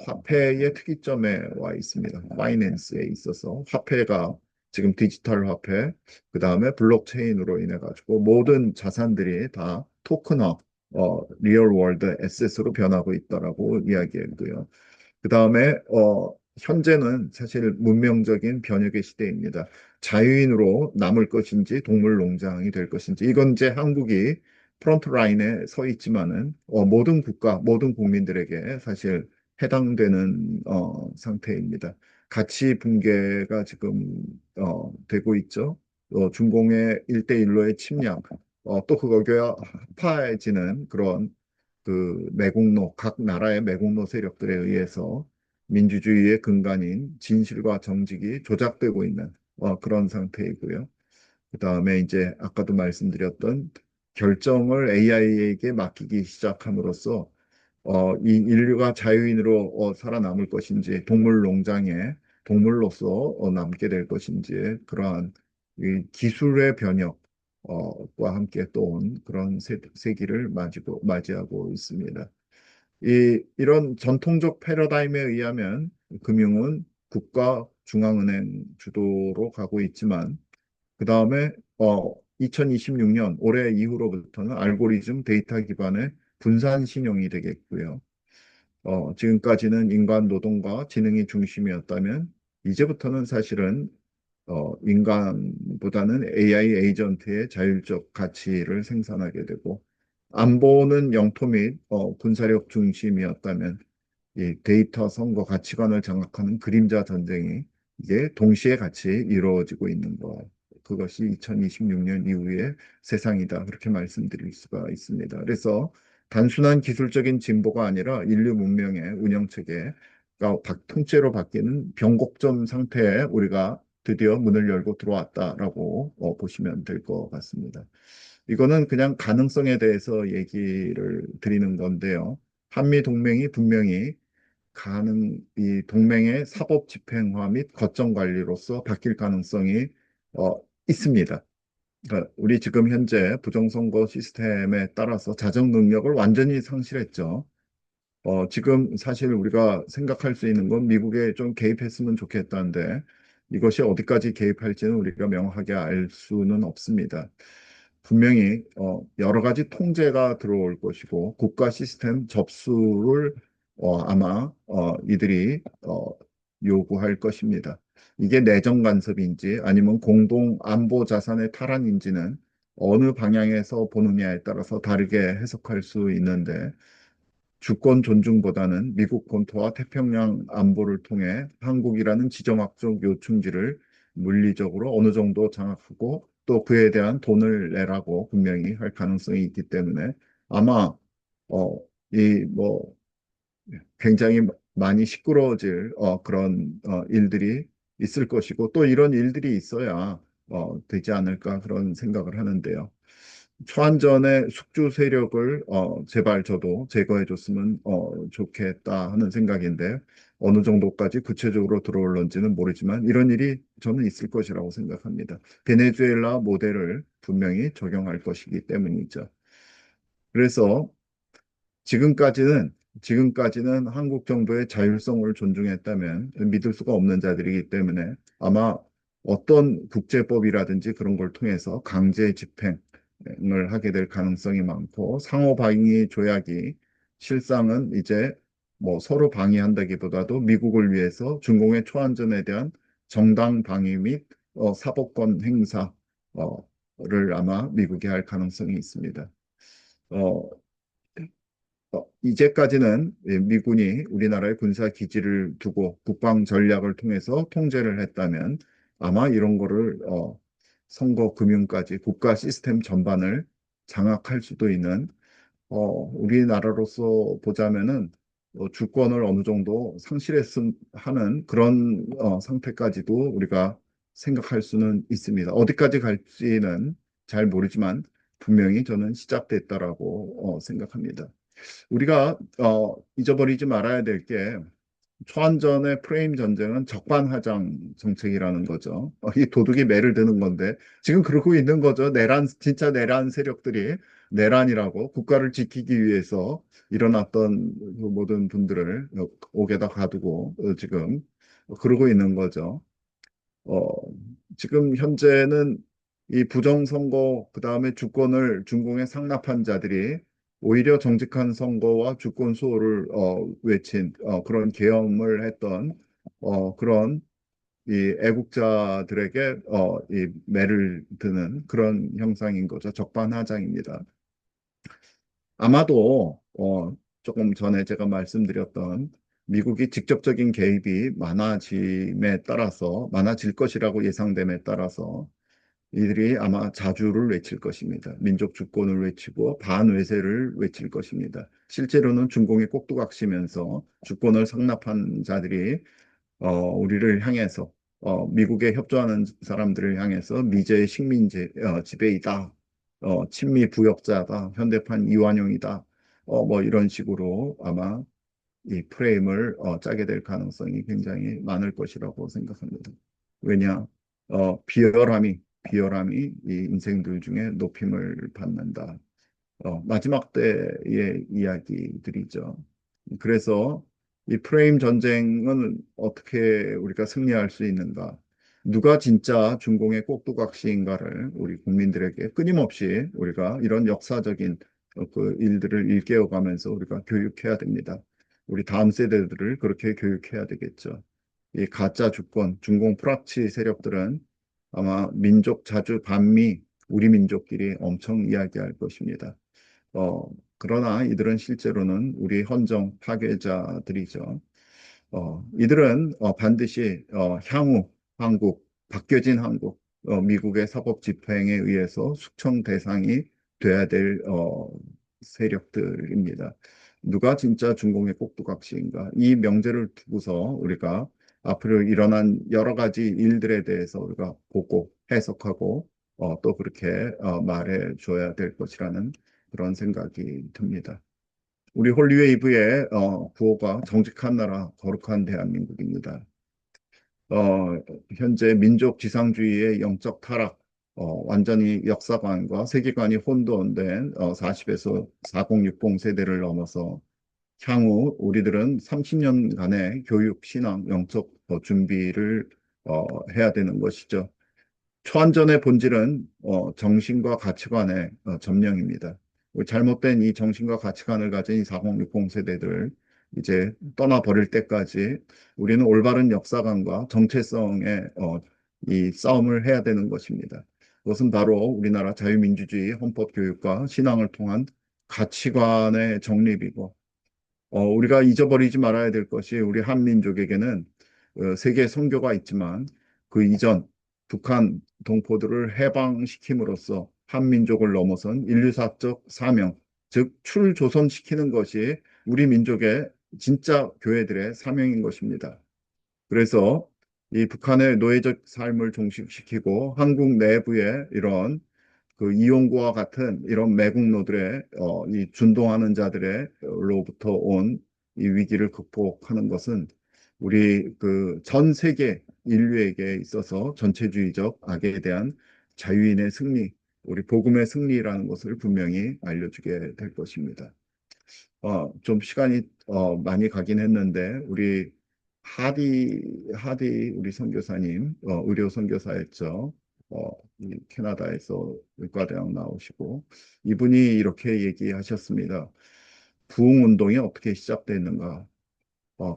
화폐의 특이점에 와 있습니다. 파이낸스에 있어서 화폐가 지금 디지털 화폐, 그 다음에 블록체인으로 인해 가지고 모든 자산들이 다 토큰화, 리얼 월드 에셋으로 변하고 있다라고 이야기했고요. 그 다음에 현재는 사실 문명적인 변혁의 시대입니다. 자유인으로 남을 것인지 동물 농장이 될 것인지 이건 이제 한국이 프론트 라인에 서 있지만은 모든 국가, 모든 국민들에게 사실 해당되는 상태입니다. 가치 붕괴가 지금 되고 있죠. 중공의 일대일로의 침략, 또 그거가 파해지는 그런 그 매국노, 각 나라의 매국노 세력들에 의해서 민주주의의 근간인 진실과 정직이 조작되고 있는 그런 상태이고요. 그 다음에 이제 아까도 말씀드렸던 결정을 AI에게 맡기기 시작함으로써 이 인류가 자유인으로 살아남을 것인지 동물 농장에 동물로서 남게 될 것인지 그러한 이 기술의 변혁과 함께 또 온 그런 세기를 맞이하고 있습니다. 이런 전통적 패러다임에 의하면 금융은 국가 중앙은행 주도로 가고 있지만 그 다음에 2026년 올해 이후로부터는 알고리즘 데이터 기반의 분산 신용이 되겠고요. 지금까지는 인간 노동과 지능이 중심이었다면 이제부터는 사실은 인간보다는 AI 에이전트의 자율적 가치를 생산하게 되고 안보는 영토 및 군사력 중심이었다면 이 데이터 선거 가치관을 장악하는 그림자 전쟁이 이게 동시에 같이 이루어지고 있는 것. 그것이 2026년 이후의 세상이다. 그렇게 말씀드릴 수가 있습니다. 그래서 단순한 기술적인 진보가 아니라 인류 문명의 운영체계가 통째로 바뀌는 변곡점 상태에 우리가 드디어 문을 열고 들어왔다라고 보시면 될 것 같습니다. 이거는 그냥 가능성에 대해서 얘기를 드리는 건데요. 한미 동맹이 분명히 이 동맹의 사법 집행화 및 거점 관리로서 바뀔 가능성이 어, 있습니다. 그러니까 우리 지금 현재 부정선거 시스템에 따라서 자정 능력을 완전히 상실했죠. 지금 사실 우리가 생각할 수 있는 건 미국에 좀 개입했으면 좋겠다는데 이것이 어디까지 개입할지는 우리가 명확하게 알 수는 없습니다. 분명히 여러 가지 통제가 들어올 것이고 국가 시스템 접수를 아마 이들이 요구할 것입니다. 이게 내정 간섭인지 아니면 공동 안보 자산의 탈환인지는 어느 방향에서 보느냐에 따라서 다르게 해석할 수 있는데 주권 존중보다는 미국 본토와 태평양 안보를 통해 한국이라는 지정학적 요충지를 물리적으로 어느 정도 장악하고 또 그에 대한 돈을 내라고 분명히 할 가능성이 있기 때문에 아마 이 뭐 굉장히 많이 시끄러워질 그런 일들이 있을 것이고 또 이런 일들이 있어야 되지 않을까 그런 생각을 하는데요. 초안전의 숙주 세력을 제발 저도 제거해 줬으면 좋겠다 하는 생각인데 어느 정도까지 구체적으로 들어올런지는 모르지만 이런 일이 저는 있을 것이라고 생각합니다. 베네수엘라 모델을 분명히 적용할 것이기 때문이죠. 그래서 지금까지는 지금까지는 한국 정부의 자율성을 존중했다면 믿을 수가 없는 자들이기 때문에 아마 어떤 국제법이라든지 그런 걸 통해서 강제 집행을 하게 될 가능성이 많고 상호방위 조약이 실상은 이제 뭐 서로 방위한다기보다도 미국을 위해서 중공의 초안전에 대한 정당 방위 및 사법권 행사를 아마 미국이 할 가능성이 있습니다. 어, 이제까지는 미군이 우리나라의 군사 기지를 두고 국방 전략을 통해서 통제를 했다면 아마 이런 거를 선거 금융까지 국가 시스템 전반을 장악할 수도 있는 우리나라로서 보자면은 주권을 어느 정도 상실했음 하는 그런 상태까지도 우리가 생각할 수는 있습니다. 어디까지 갈지는 잘 모르지만 분명히 저는 시작됐다라고 생각합니다. 우리가 잊어버리지 말아야 될 게 초안전의 프레임 전쟁은 적반하장 정책이라는 거죠. 이 도둑이 매를 드는 건데 지금 그러고 있는 거죠. 진짜 내란 세력들이 내란이라고 국가를 지키기 위해서 일어났던 그 모든 분들을 옥에다 가두고 지금 그러고 있는 거죠. 어, 지금 현재는 이 부정선거, 그 다음에 주권을 중공에 상납한 자들이 오히려 정직한 선거와 주권 수호를 외친 그런 계엄을 했던 그런 이 애국자들에게 이 매를 드는 그런 형상인 거죠. 적반하장입니다. 아마도 조금 전에 제가 말씀드렸던 미국이 직접적인 개입이 많아짐에 따라서 많아질 것이라고 예상됨에 따라서 이들이 아마 자주를 외칠 것입니다. 민족 주권을 외치고 반외세를 외칠 것입니다. 실제로는 중공이 꼭두각시면서 주권을 상납한 자들이 우리를 향해서 미국에 협조하는 사람들을 향해서 미제의 식민지 지배이다, 친미 부역자다, 현대판 이완용이다, 뭐 이런 식으로 아마 이 프레임을 짜게 될 가능성이 굉장히 많을 것이라고 생각합니다. 왜냐, 비열함이 이 인생들 중에 높임을 받는다. 마지막 때의 이야기들이죠. 그래서 이 프레임 전쟁은 어떻게 우리가 승리할 수 있는가? 누가 진짜 중공의 꼭두각시인가를 우리 국민들에게 끊임없이 우리가 이런 역사적인 그 일들을 일깨워가면서 우리가 교육해야 됩니다. 우리 다음 세대들을 그렇게 교육해야 되겠죠. 이 가짜 주권, 중공 프락치 세력들은 아마 민족 자주 반미 우리 민족끼리 엄청 이야기할 것입니다. 어, 그러나 이들은 실제로는 우리 헌정 파괴자들이죠. 이들은 반드시 향후 한국, 바뀌어진 한국, 미국의 사법 집행에 의해서 숙청 대상이 돼야 될 세력들입니다. 누가 진짜 중공의 꼭두각시인가? 이 명제를 두고서 우리가 앞으로 일어난 여러 가지 일들에 대해서 우리가 보고 해석하고 또 그렇게 말해 줘야 될 것이라는 그런 생각이 듭니다. 우리 홀리웨이브의 구호가 정직한 나라, 거룩한 대한민국입니다. 현재 민족 지상주의의 영적 타락, 완전히 역사관과 세계관이 혼돈된 40에서 4060 세대를 넘어서 향후 우리들은 30년간의 교육, 신앙, 영적 준비를 해야 되는 것이죠. 초안전의 본질은 정신과 가치관의 점령입니다. 잘못된 이 정신과 가치관을 가진 이 4060 세대들 이제 떠나버릴 때까지 우리는 올바른 역사관과 정체성의 이 싸움을 해야 되는 것입니다. 그것은 바로 우리나라 자유민주주의 헌법교육과 신앙을 통한 가치관의 정립이고 우리가 잊어버리지 말아야 될 것이 우리 한민족에게는 세계 선교가 있지만 그 이전 북한 동포들을 해방시킴으로써 한민족을 넘어선 인류사적 사명, 즉 출조선시키는 것이 우리 민족의 진짜 교회들의 사명인 것입니다. 그래서 이 북한의 노예적 삶을 종식시키고 한국 내부의 이런 그 이용구와 같은 이런 매국노들의 이 준동하는 자들의로부터 온 이 위기를 극복하는 것은 우리 그 전 세계 인류에게 있어서 전체주의적 악에 대한 자유인의 승리, 우리 복음의 승리라는 것을 분명히 알려주게 될 것입니다. 좀 시간이 많이 가긴 했는데 우리 하디 우리 선교사님 의료 선교사였죠. 이 캐나다에서 의과대학 나오시고 이분이 이렇게 얘기하셨습니다. 부흥 운동이 어떻게 시작됐는가?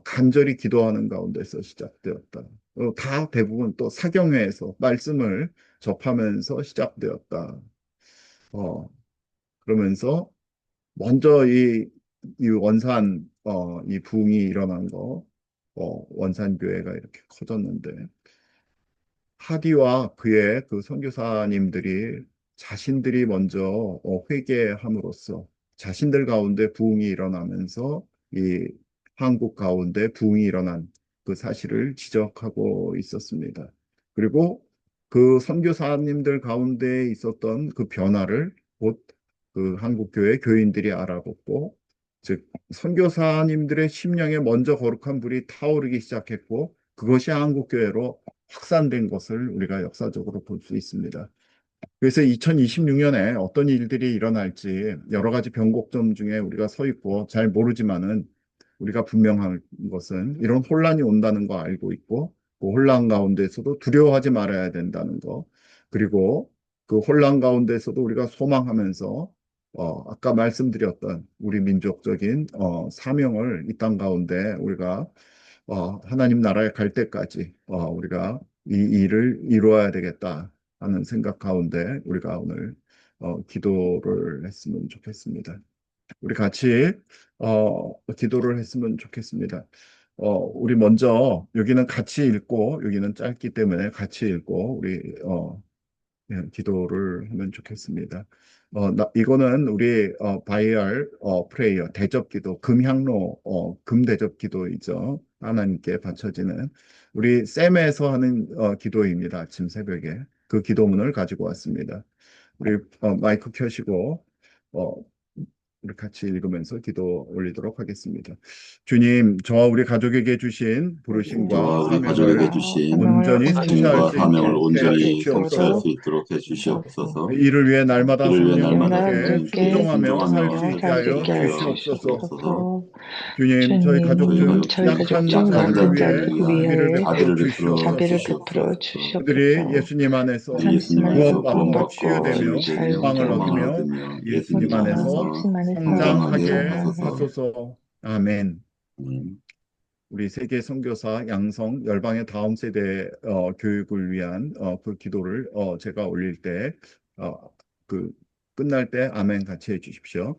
간절히 기도하는 가운데서 시작되었다. 다 대부분 또 사경회에서 말씀을 접하면서 시작되었다. 어, 그러면서 먼저 이 원산 이 부흥이 일어난 거 원산 교회가 이렇게 커졌는데 하디와 그의 그 선교사님들이 자신들이 먼저 회개함으로써 자신들 가운데 부흥이 일어나면서 이 한국 가운데 부흥이 일어난 그 사실을 지적하고 있었습니다. 그리고 그 선교사님들 가운데 있었던 그 변화를 곧 그 한국교회 교인들이 알아봤고 즉 선교사님들의 심령에 먼저 거룩한 불이 타오르기 시작했고 그것이 한국교회로 확산된 것을 우리가 역사적으로 볼 수 있습니다. 그래서 2026년에 어떤 일들이 일어날지 여러 가지 변곡점 중에 우리가 서 있고 잘 모르지만은 우리가 분명한 것은 이런 혼란이 온다는 거 알고 있고 그 혼란 가운데서도 두려워하지 말아야 된다는 거 그리고 그 혼란 가운데서도 우리가 소망하면서 아까 말씀드렸던 우리 민족적인 사명을 이 땅 가운데 우리가 하나님 나라에 갈 때까지 우리가 이 일을 이루어야 되겠다 하는 생각 가운데 우리가 오늘 기도를 했으면 좋겠습니다. 우리 같이 기도를 했으면 좋겠습니다. 우리 먼저 여기는 같이 읽고 여기는 짧기 때문에 같이 읽고 우리 기도를 하면 좋겠습니다. 이거는 우리 바이알 프레이어 대접 기도 금향로 금대접 기도이죠. 하나님께 바쳐지는 우리 샘에서 하는 기도입니다. 아침 새벽에 그 기도문을 가지고 왔습니다. 우리 마이크 켜시고 어, 우리 같이 읽으면서 기도 올리도록 하겠습니다. 주님, 저와 우리 가족에게 주신 부르심과 저와 우리 가족에게 사명을 주신 사명을 온전히 성취할 온전히 부르심과 수 사명을 있게 해 성취할 수 온전히 성취할 수 주시옵소서. 있도록 있도록 주시옵소서. 해주시옵소서. 이를 위해 날마다 이를 위해 성령님께 날마다 하나님께 성령님께 순종하며 살 수 순종하며 있게 살 수 하여 있게 하여 순종하여 주시옵소서. 주시옵소서. 주시옵소서. 주님, 저희 가족 저희 주님, 중 가족 저희 중 가족 약한 중 약한 자들을 약한 위해 자들을 자들을 위한 자비를 위하여 베풀어 자비를 베풀어 자비를 주시옵소서. 베풀어 주시옵소서. 그들이 주시옵소서. 예수님 안에서 우리 예수님 말씀에서 안에서 구원받고 구원받고 구원받고 치유되며 소망을 자유되며 소망을 얻으며 얻으며 예수님 예수님 거듭나 안에서 안에서 예수님 안에서 성장하게 성장하게 성장하게 하소서. 하소서. 아멘. 아멘. 우리 세계 선교사 양성 열방의 다음 세대 교육을 위한 그 기도를 제가 올릴 때 그 끝날 때 아멘 같이 해주십시오.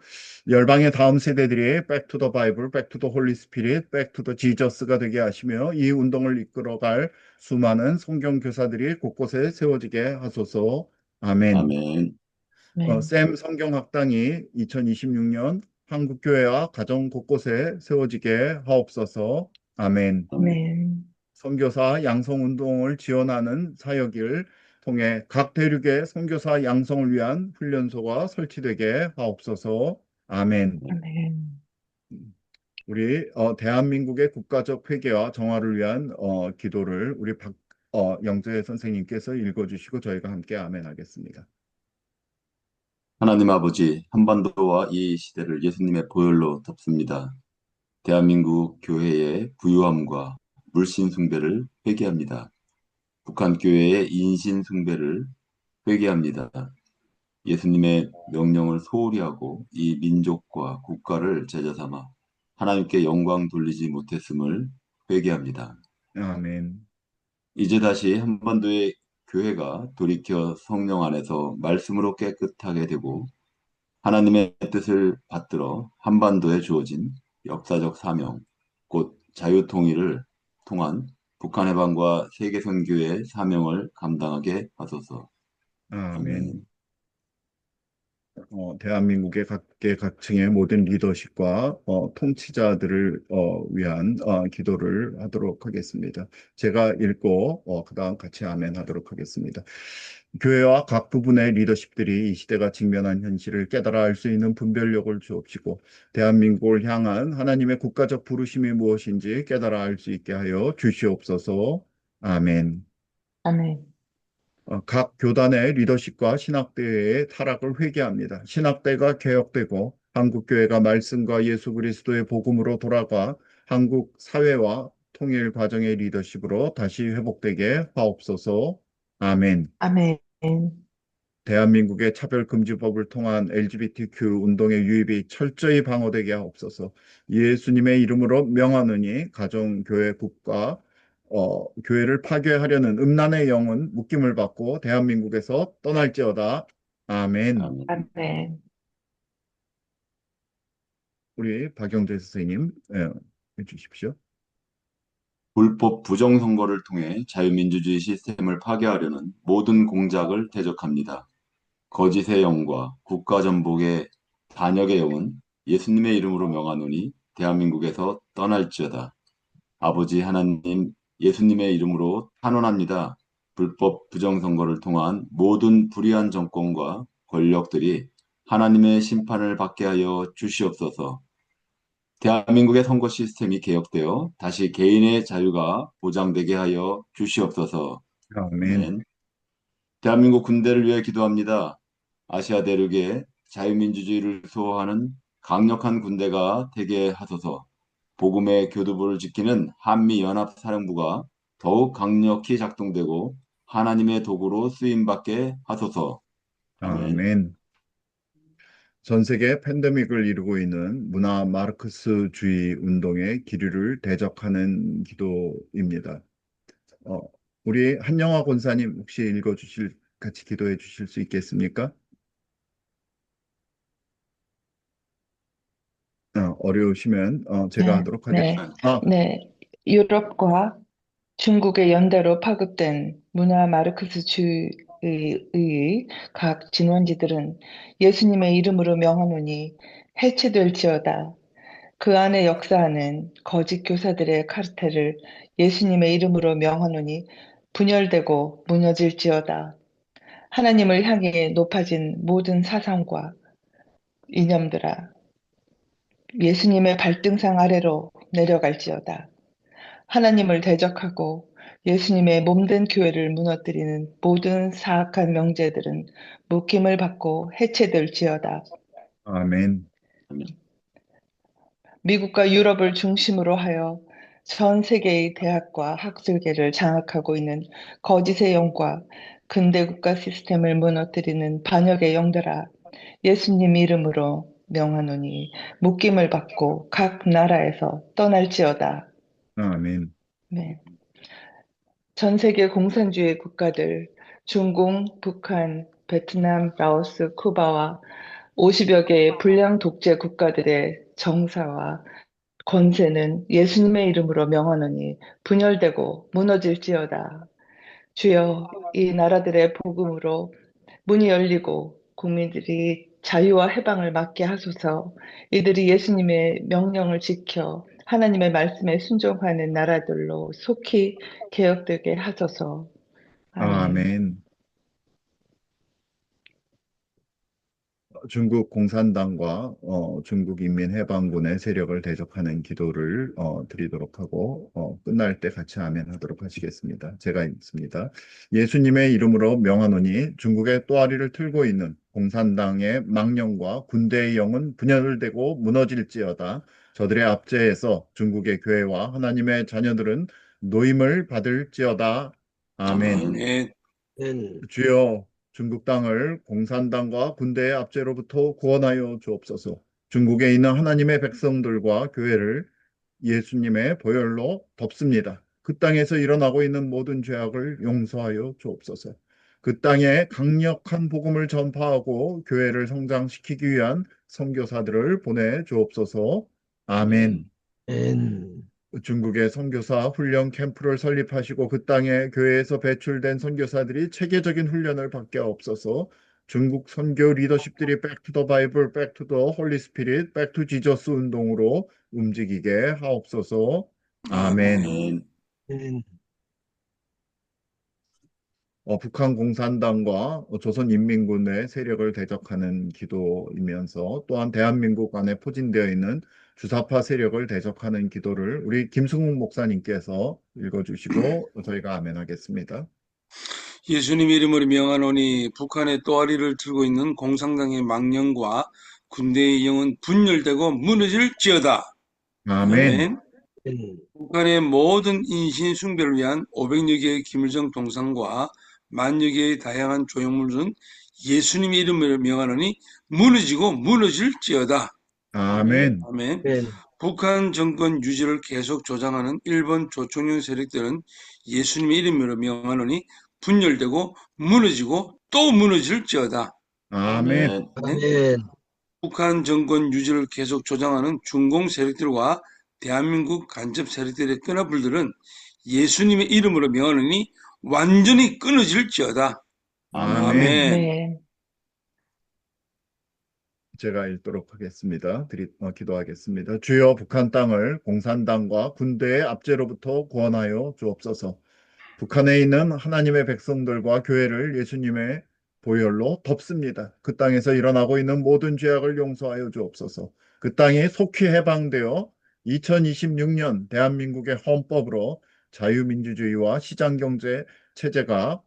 열방의 다음 세대들이 Back to the Bible, Back to the Holy Spirit, Back to the Jesus가 되게 하시며 이 운동을 이끌어갈 수많은 성경 교사들이 곳곳에 세워지게 하소서. 아멘. 아멘. 아멘. 샘 성경학당이 2026년 한국교회와 가정 곳곳에 세워지게 하옵소서. 아멘. 아멘. 아멘. 선교사 양성 운동을 지원하는 사역을 통해 각 대륙의 선교사 양성을 위한 훈련소가 설치되게 하옵소서. 아멘. 아멘. 우리 대한민국의 국가적 회개와 정화를 위한 기도를 우리 영재 선생님께서 읽어주시고 저희가 함께 아멘 하겠습니다. 하나님 아버지, 한반도와 이 시대를 예수님의 보혈로 덮습니다. 대한민국 교회의 부유함과 물신 숭배를 회개합니다. 북한 교회의 인신 숭배를 회개합니다. 예수님의 명령을 소홀히 하고 이 민족과 국가를 제자 삼아 하나님께 영광 돌리지 못했음을 회개합니다. 아멘. 이제 다시 한반도의 교회가 돌이켜 성령 안에서 말씀으로 깨끗하게 되고 하나님의 뜻을 받들어 한반도에 주어진 역사적 사명, 곧 자유통일을 통한 북한 해방과 세계 선교의 사명을 감당하게 하소서. 아멘. 아멘. 대한민국의 각계각층의 모든 리더십과 통치자들을 위한 기도를 하도록 하겠습니다. 제가 읽고 그다음 같이 아멘 하도록 하겠습니다. 교회와 각 부분의 리더십들이 이 시대가 직면한 현실을 깨달아 알 수 있는 분별력을 주옵시고 대한민국을 향한 하나님의 국가적 부르심이 무엇인지 깨달아 알 수 있게 하여 주시옵소서. 아멘. 아멘. 각 교단의 리더십과 신학대의 타락을 회개합니다. 신학대가 개혁되고 한국교회가 말씀과 예수 그리스도의 복음으로 돌아가 한국 사회와 통일 과정의 리더십으로 다시 회복되게 하옵소서. 아멘. 아멘. 대한민국의 차별금지법을 통한 LGBTQ 운동의 유입이 철저히 방어되게 하옵소서. 예수님의 이름으로 명하노니 가정교회 국가 교회를 파괴하려는 음란의 영은 묶임을 받고 대한민국에서 떠날지어다. 아멘. 아멘. 아멘. 우리 박영재 선생님 해주십시오. 불법 부정선거를 통해 자유민주주의 시스템을 파괴하려는 모든 공작을 대적합니다. 거짓의 영과 국가전복의 반역의 영은 예수님의 이름으로 명하노니 대한민국에서 떠날지어다. 아버지 하나님, 예수님의 이름으로 탄원합니다. 불법 부정선거를 통한 모든 불의한 정권과 권력들이 하나님의 심판을 받게 하여 주시옵소서. 대한민국의 선거 시스템이 개혁되어 다시 개인의 자유가 보장되게 하여 주시옵소서. 아멘. 아멘. 대한민국 군대를 위해 기도합니다. 아시아 대륙에 자유민주주의를 수호하는 강력한 군대가 되게 하소서. 복음의 교두보를 지키는 한미연합사령부가 더욱 강력히 작동되고 하나님의 도구로 쓰임받게 하소서. 아멘. 아멘. 전 세계 팬데믹을 이루고 있는 문화 마르크스주의 운동의 기류를 대적하는 기도입니다. 어, 우리 한영화 권사님 혹시 같이 기도해 주실 수 있겠습니까? 어려우시면 제가 네, 하도록 네, 하겠습니다. 아, 네. 유럽과 중국의 연대로 파급된 문화 마르크스주의의 각 진원지들은 예수님의 이름으로 명하노니 해체될지어다. 그 안에 역사하는 거짓 교사들의 카르텔을 예수님의 이름으로 명하노니 분열되고 무너질지어다. 하나님을 향해 높아진 모든 사상과 이념들아, 예수님의 발등상 아래로 내려갈지어다. 하나님을 대적하고 예수님의 몸된 교회를 무너뜨리는 모든 사악한 명제들은 묶임을 받고 해체될지어다. 아멘. 아멘. 미국과 유럽을 중심으로 하여 전 세계의 대학과 학술계를 장악하고 있는 거짓의 영과 근대 국가 시스템을 무너뜨리는 반역의 영들아, 예수님 이름으로 명하노니 묶임을 받고 각 나라에서 떠날지어다. 아멘. 네. 전 세계 공산주의 국가들, 중공, 북한, 베트남, 라오스, 쿠바와 50여 개의 불량 독재 국가들의 정사와 권세는 예수님의 이름으로 명하노니 분열되고 무너질지어다. 주여, 이 나라들의 복음으로 문이 열리고 국민들이 자유와 해방을 맡게 하소서. 이들이 예수님의 명령을 지켜 하나님의 말씀에 순종하는 나라들로 속히 개혁되게 하소서. 아멘. 아멘. 중국 공산당과 중국 인민해방군의 세력을 대적하는 기도를 드리도록 하고 끝날 때 같이 아멘 하도록 하시겠습니다. 제가 읽습니다. 예수님의 이름으로 명하노니 중국의 또아리를 틀고 있는 공산당의 망령과 군대의 영은 분열되고 무너질지어다. 저들의 압제에서 중국의 교회와 하나님의 자녀들은 노임을 받을지어다. 아멘. 아멘. 아멘. 주여, 중국 땅을 공산당과 군대의 압제로부터 구원하여 주옵소서. 중국에 있는 하나님의 백성들과 교회를 예수님의 보혈로 덮습니다. 그 땅에서 일어나고 있는 모든 죄악을 용서하여 주옵소서. 그 땅에 강력한 복음을 전파하고 교회를 성장시키기 위한 선교사들을 보내 주옵소서. 아멘. 아멘. 중국의 선교사 훈련 캠프를 설립하시고 그 땅에 교회에서 배출된 선교사들이 체계적인 훈련을 받게 하옵소서. 중국 선교 리더십들이 Back to the Bible, Back to the Holy Spirit, Back to Jesus 운동으로 움직이게 하옵소서. 아멘. 아멘. 아멘. 북한 공산당과 조선인민군의 세력을 대적하는 기도이면서 또한 대한민국 안에 포진되어 있는 주사파 세력을 대적하는 기도를 우리 김승욱 목사님께서 읽어주시고 저희가 아멘하겠습니다. 예수님 이름으로 명하노니 북한의 또아리를 틀고 있는 공산당의 망령과 군대의 영은 분열되고 무너질지어다. 아멘. 아멘. 북한의 모든 인신 숭배를 위한 500여 개의 김일성 동상과 만여 개의 다양한 조형물은 예수님의 이름으로 명하노니 무너지고 무너질지어다. 아멘. 아멘. 북한 정권 유지를 계속 조장하는 일본 조총련 세력들은 예수님의 이름으로 명하노니 분열되고 무너지고 또 무너질지어다. 아멘. 아멘. 북한 정권 유지를 계속 조장하는 중공 세력들과 대한민국 간첩 세력들의 끈화불들은 예수님의 이름으로 명하노니 완전히 끊어질지어다. 아멘. 네. 제가 읽도록 하겠습니다. 기도하겠습니다. 주여, 북한 땅을 공산당과 군대의 압제로부터 구원하여 주옵소서. 북한에 있는 하나님의 백성들과 교회를 예수님의 보혈로 덮습니다. 그 땅에서 일어나고 있는 모든 죄악을 용서하여 주옵소서. 그 땅이 속히 해방되어 2026년 대한민국의 헌법으로 자유민주주의와 시장경제 체제가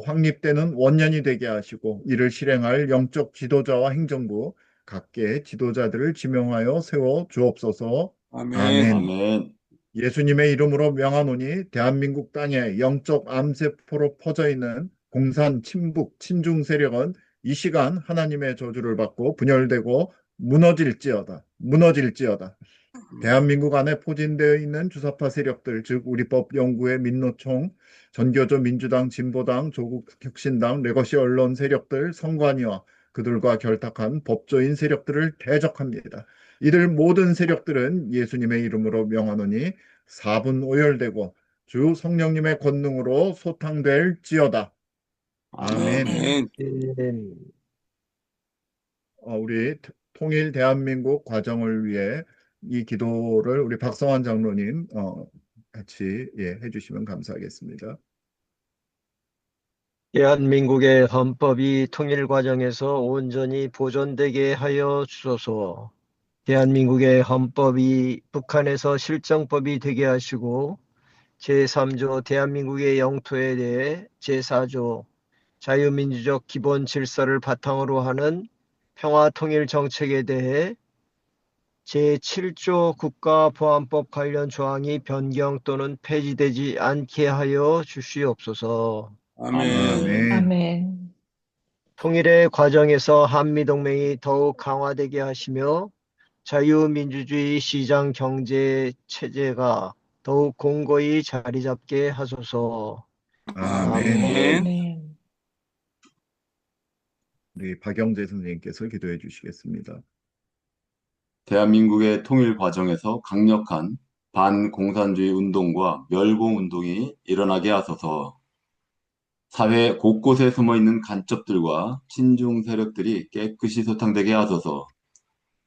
확립되는 원년이 되게 하시고 이를 실행할 영적 지도자와 행정부 각계의 지도자들을 지명하여 세워 주옵소서. 아멘. 아멘. 아멘. 예수님의 이름으로 명하노니 대한민국 땅에 영적 암세포로 퍼져 있는 공산, 친북, 친중 세력은 이 시간 하나님의 저주를 받고 분열되고 무너질지어다. 무너질지어다. 대한민국 안에 포진되어 있는 주사파 세력들, 즉 우리법 연구회 민노총, 전교조 민주당, 진보당, 조국혁신당, 레거시 언론 세력들, 선관위와 그들과 결탁한 법조인 세력들을 대적합니다. 이들 모든 세력들은 예수님의 이름으로 명하노니 사분오열되고 주 성령님의 권능으로 소탕될지어다. 아멘. 아멘. 우리 통일 대한민국 과정을 위해 이 기도를 우리 박성환 장로님 같이 해주시면 감사하겠습니다. 대한민국의 헌법이 통일 과정에서 온전히 보존되게 하여 주소서. 대한민국의 헌법이 북한에서 실정법이 되게 하시고 제3조 대한민국의 영토에 대해 제4조 자유민주적 기본 질서를 바탕으로 하는 평화통일 정책에 대해 제7조 국가보안법 관련 조항이 변경 또는 폐지되지 않게 하여 주시옵소서. 아멘. 아멘. 통일의 과정에서 한미동맹이 더욱 강화되게 하시며 자유민주주의 시장 경제 체제가 더욱 공고히 자리 잡게 하소서. 아멘. 아멘. 우리 박영재 선생님께서 기도해 주시겠습니다. 대한민국의 통일 과정에서 강력한 반공산주의 운동과 멸공 운동이 일어나게 하소서. 사회 곳곳에 숨어있는 간첩들과 친중 세력들이 깨끗이 소탕되게 하소서.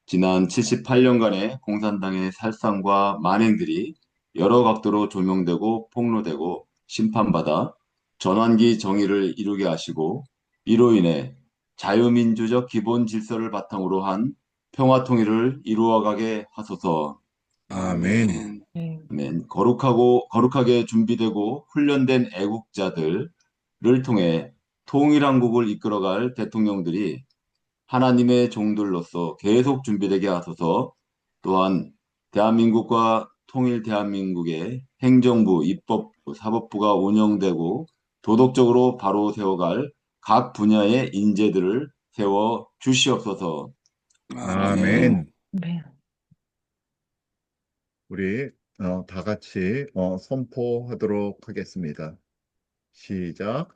지난 78년간의 공산당의 살상과 만행들이 여러 각도로 조명되고 폭로되고 심판받아 전환기 정의를 이루게 하시고 이로 인해 자유민주적 기본 질서를 바탕으로 한 평화통일을 이루어가게 하소서. 아멘. 아멘. 거룩하게 준비되고 훈련된 애국자들을 통해 통일한국을 이끌어갈 대통령들이 하나님의 종들로서 계속 준비되게 하소서. 또한 대한민국과 통일 대한민국의 행정부, 입법부, 사법부가 운영되고 도덕적으로 바로 세워갈 각 분야의 인재들을 세워 주시옵소서. 아멘. 네. 우리 다 같이 선포하도록 하겠습니다. 시작.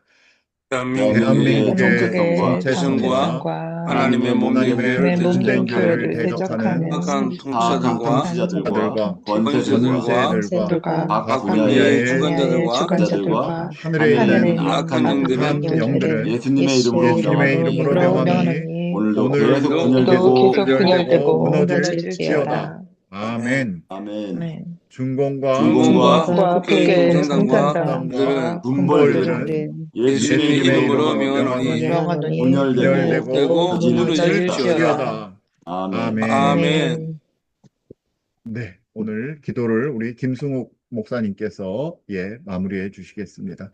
대한민국의 대한민국의 정체성과 정체성과 하나님의 몸된 몸된 교회를 교회를 대적하는 악한 타악한 통치자들과 통치자들과 권세들과 권세들과 각 각 분야의 분야의 주관자들과 주관자들과 하늘에 하늘에 있는 악한 영들은 영들은 예수님의 이름으로 이름으로 명하노니 명하노니 오늘도 오늘도 계속 또 분열되고 계속 분열되고 무너질지어다. 아멘. 아멘. 중공과 중공과 북의 공산당과 공산당과 군벌들은 예수님의 이름으로 명하노니 분열되고 되고 무너질지어다. 아멘. 아멘. 네, 오늘 기도를 우리 김승욱 목사님께서 마무리해 주시겠습니다.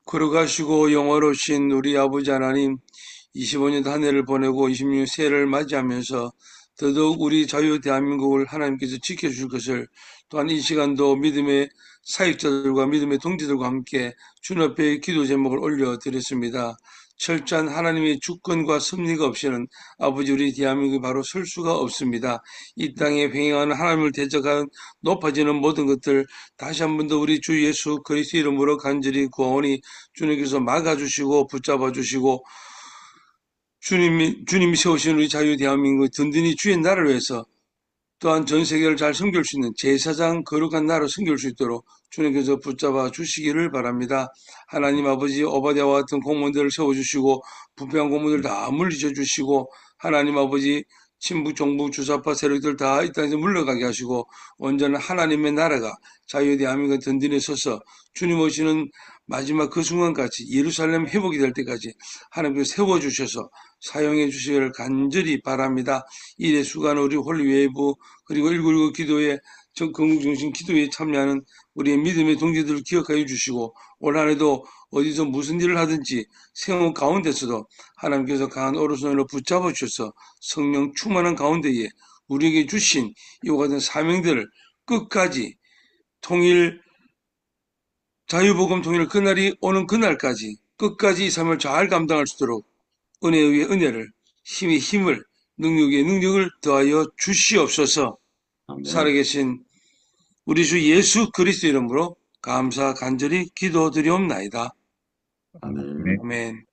걸어가시고 영화로우신 우리 아버지 하나님, 25년 한 해를 보내고 26년 새해를 맞이하면서 더더욱 우리 자유 대한민국을 하나님께서 지켜줄 것을, 또한 이 시간도 믿음의 사역자들과 믿음의 동지들과 함께 주님 앞에 기도 제목을 올려드렸습니다. 철저한 하나님의 주권과 섭리가 없이는 아버지 우리 대한민국이 바로 설 수가 없습니다. 이 땅에 횡행하는 하나님을 대적하는 높아지는 모든 것들 다시 한 번 더 우리 주 예수 그리스도 이름으로 간절히 구하오니 주님께서 막아주시고 붙잡아주시고 주님이 세우신 우리 자유 대한민국 든든히 주의 나라를 위해서 또한 전 세계를 잘 섬길 수 있는 제사장 거룩한 나라를 섬길 수 있도록 주님께서 붙잡아 주시기를 바랍니다. 하나님 아버지 오바댜와 같은 공무원들을 세워주시고 부패한 공무원들 다 물리쳐 주시고 하나님 아버지 친북, 종북, 주사파 세력들 다 이 땅에서 물러가게 하시고 온전한 하나님의 나라가 자유 대한민국 든든히 서서 주님 오시는 마지막 그 순간까지 예루살렘 회복이 될 때까지 하나님께서 세워주셔서 사용해 주시기를 간절히 바랍니다. 이래 수간 우리 홀리웨이브 그리고 1919 기도회 건국중심 기도회에 참여하는 우리의 믿음의 동지들을 기억하여 주시고 올 한해도 어디서 무슨 일을 하든지 생활 가운데서도 하나님께서 강한 오른손으로 붙잡아 주셔서 성령 충만한 가운데에 우리에게 주신 이와 같은 사명들을 끝까지 통일 자유복음 통일 그날이 오는 그날까지 끝까지 이 삶을 잘 감당할 수 있도록 은혜에 의해 은혜를 힘의 힘을 능력의 능력을 더하여 주시옵소서. 아멘. 살아계신 우리 주 예수 그리스도 이름으로 감사 간절히 기도드리옵나이다. 아멘. 네. 아멘.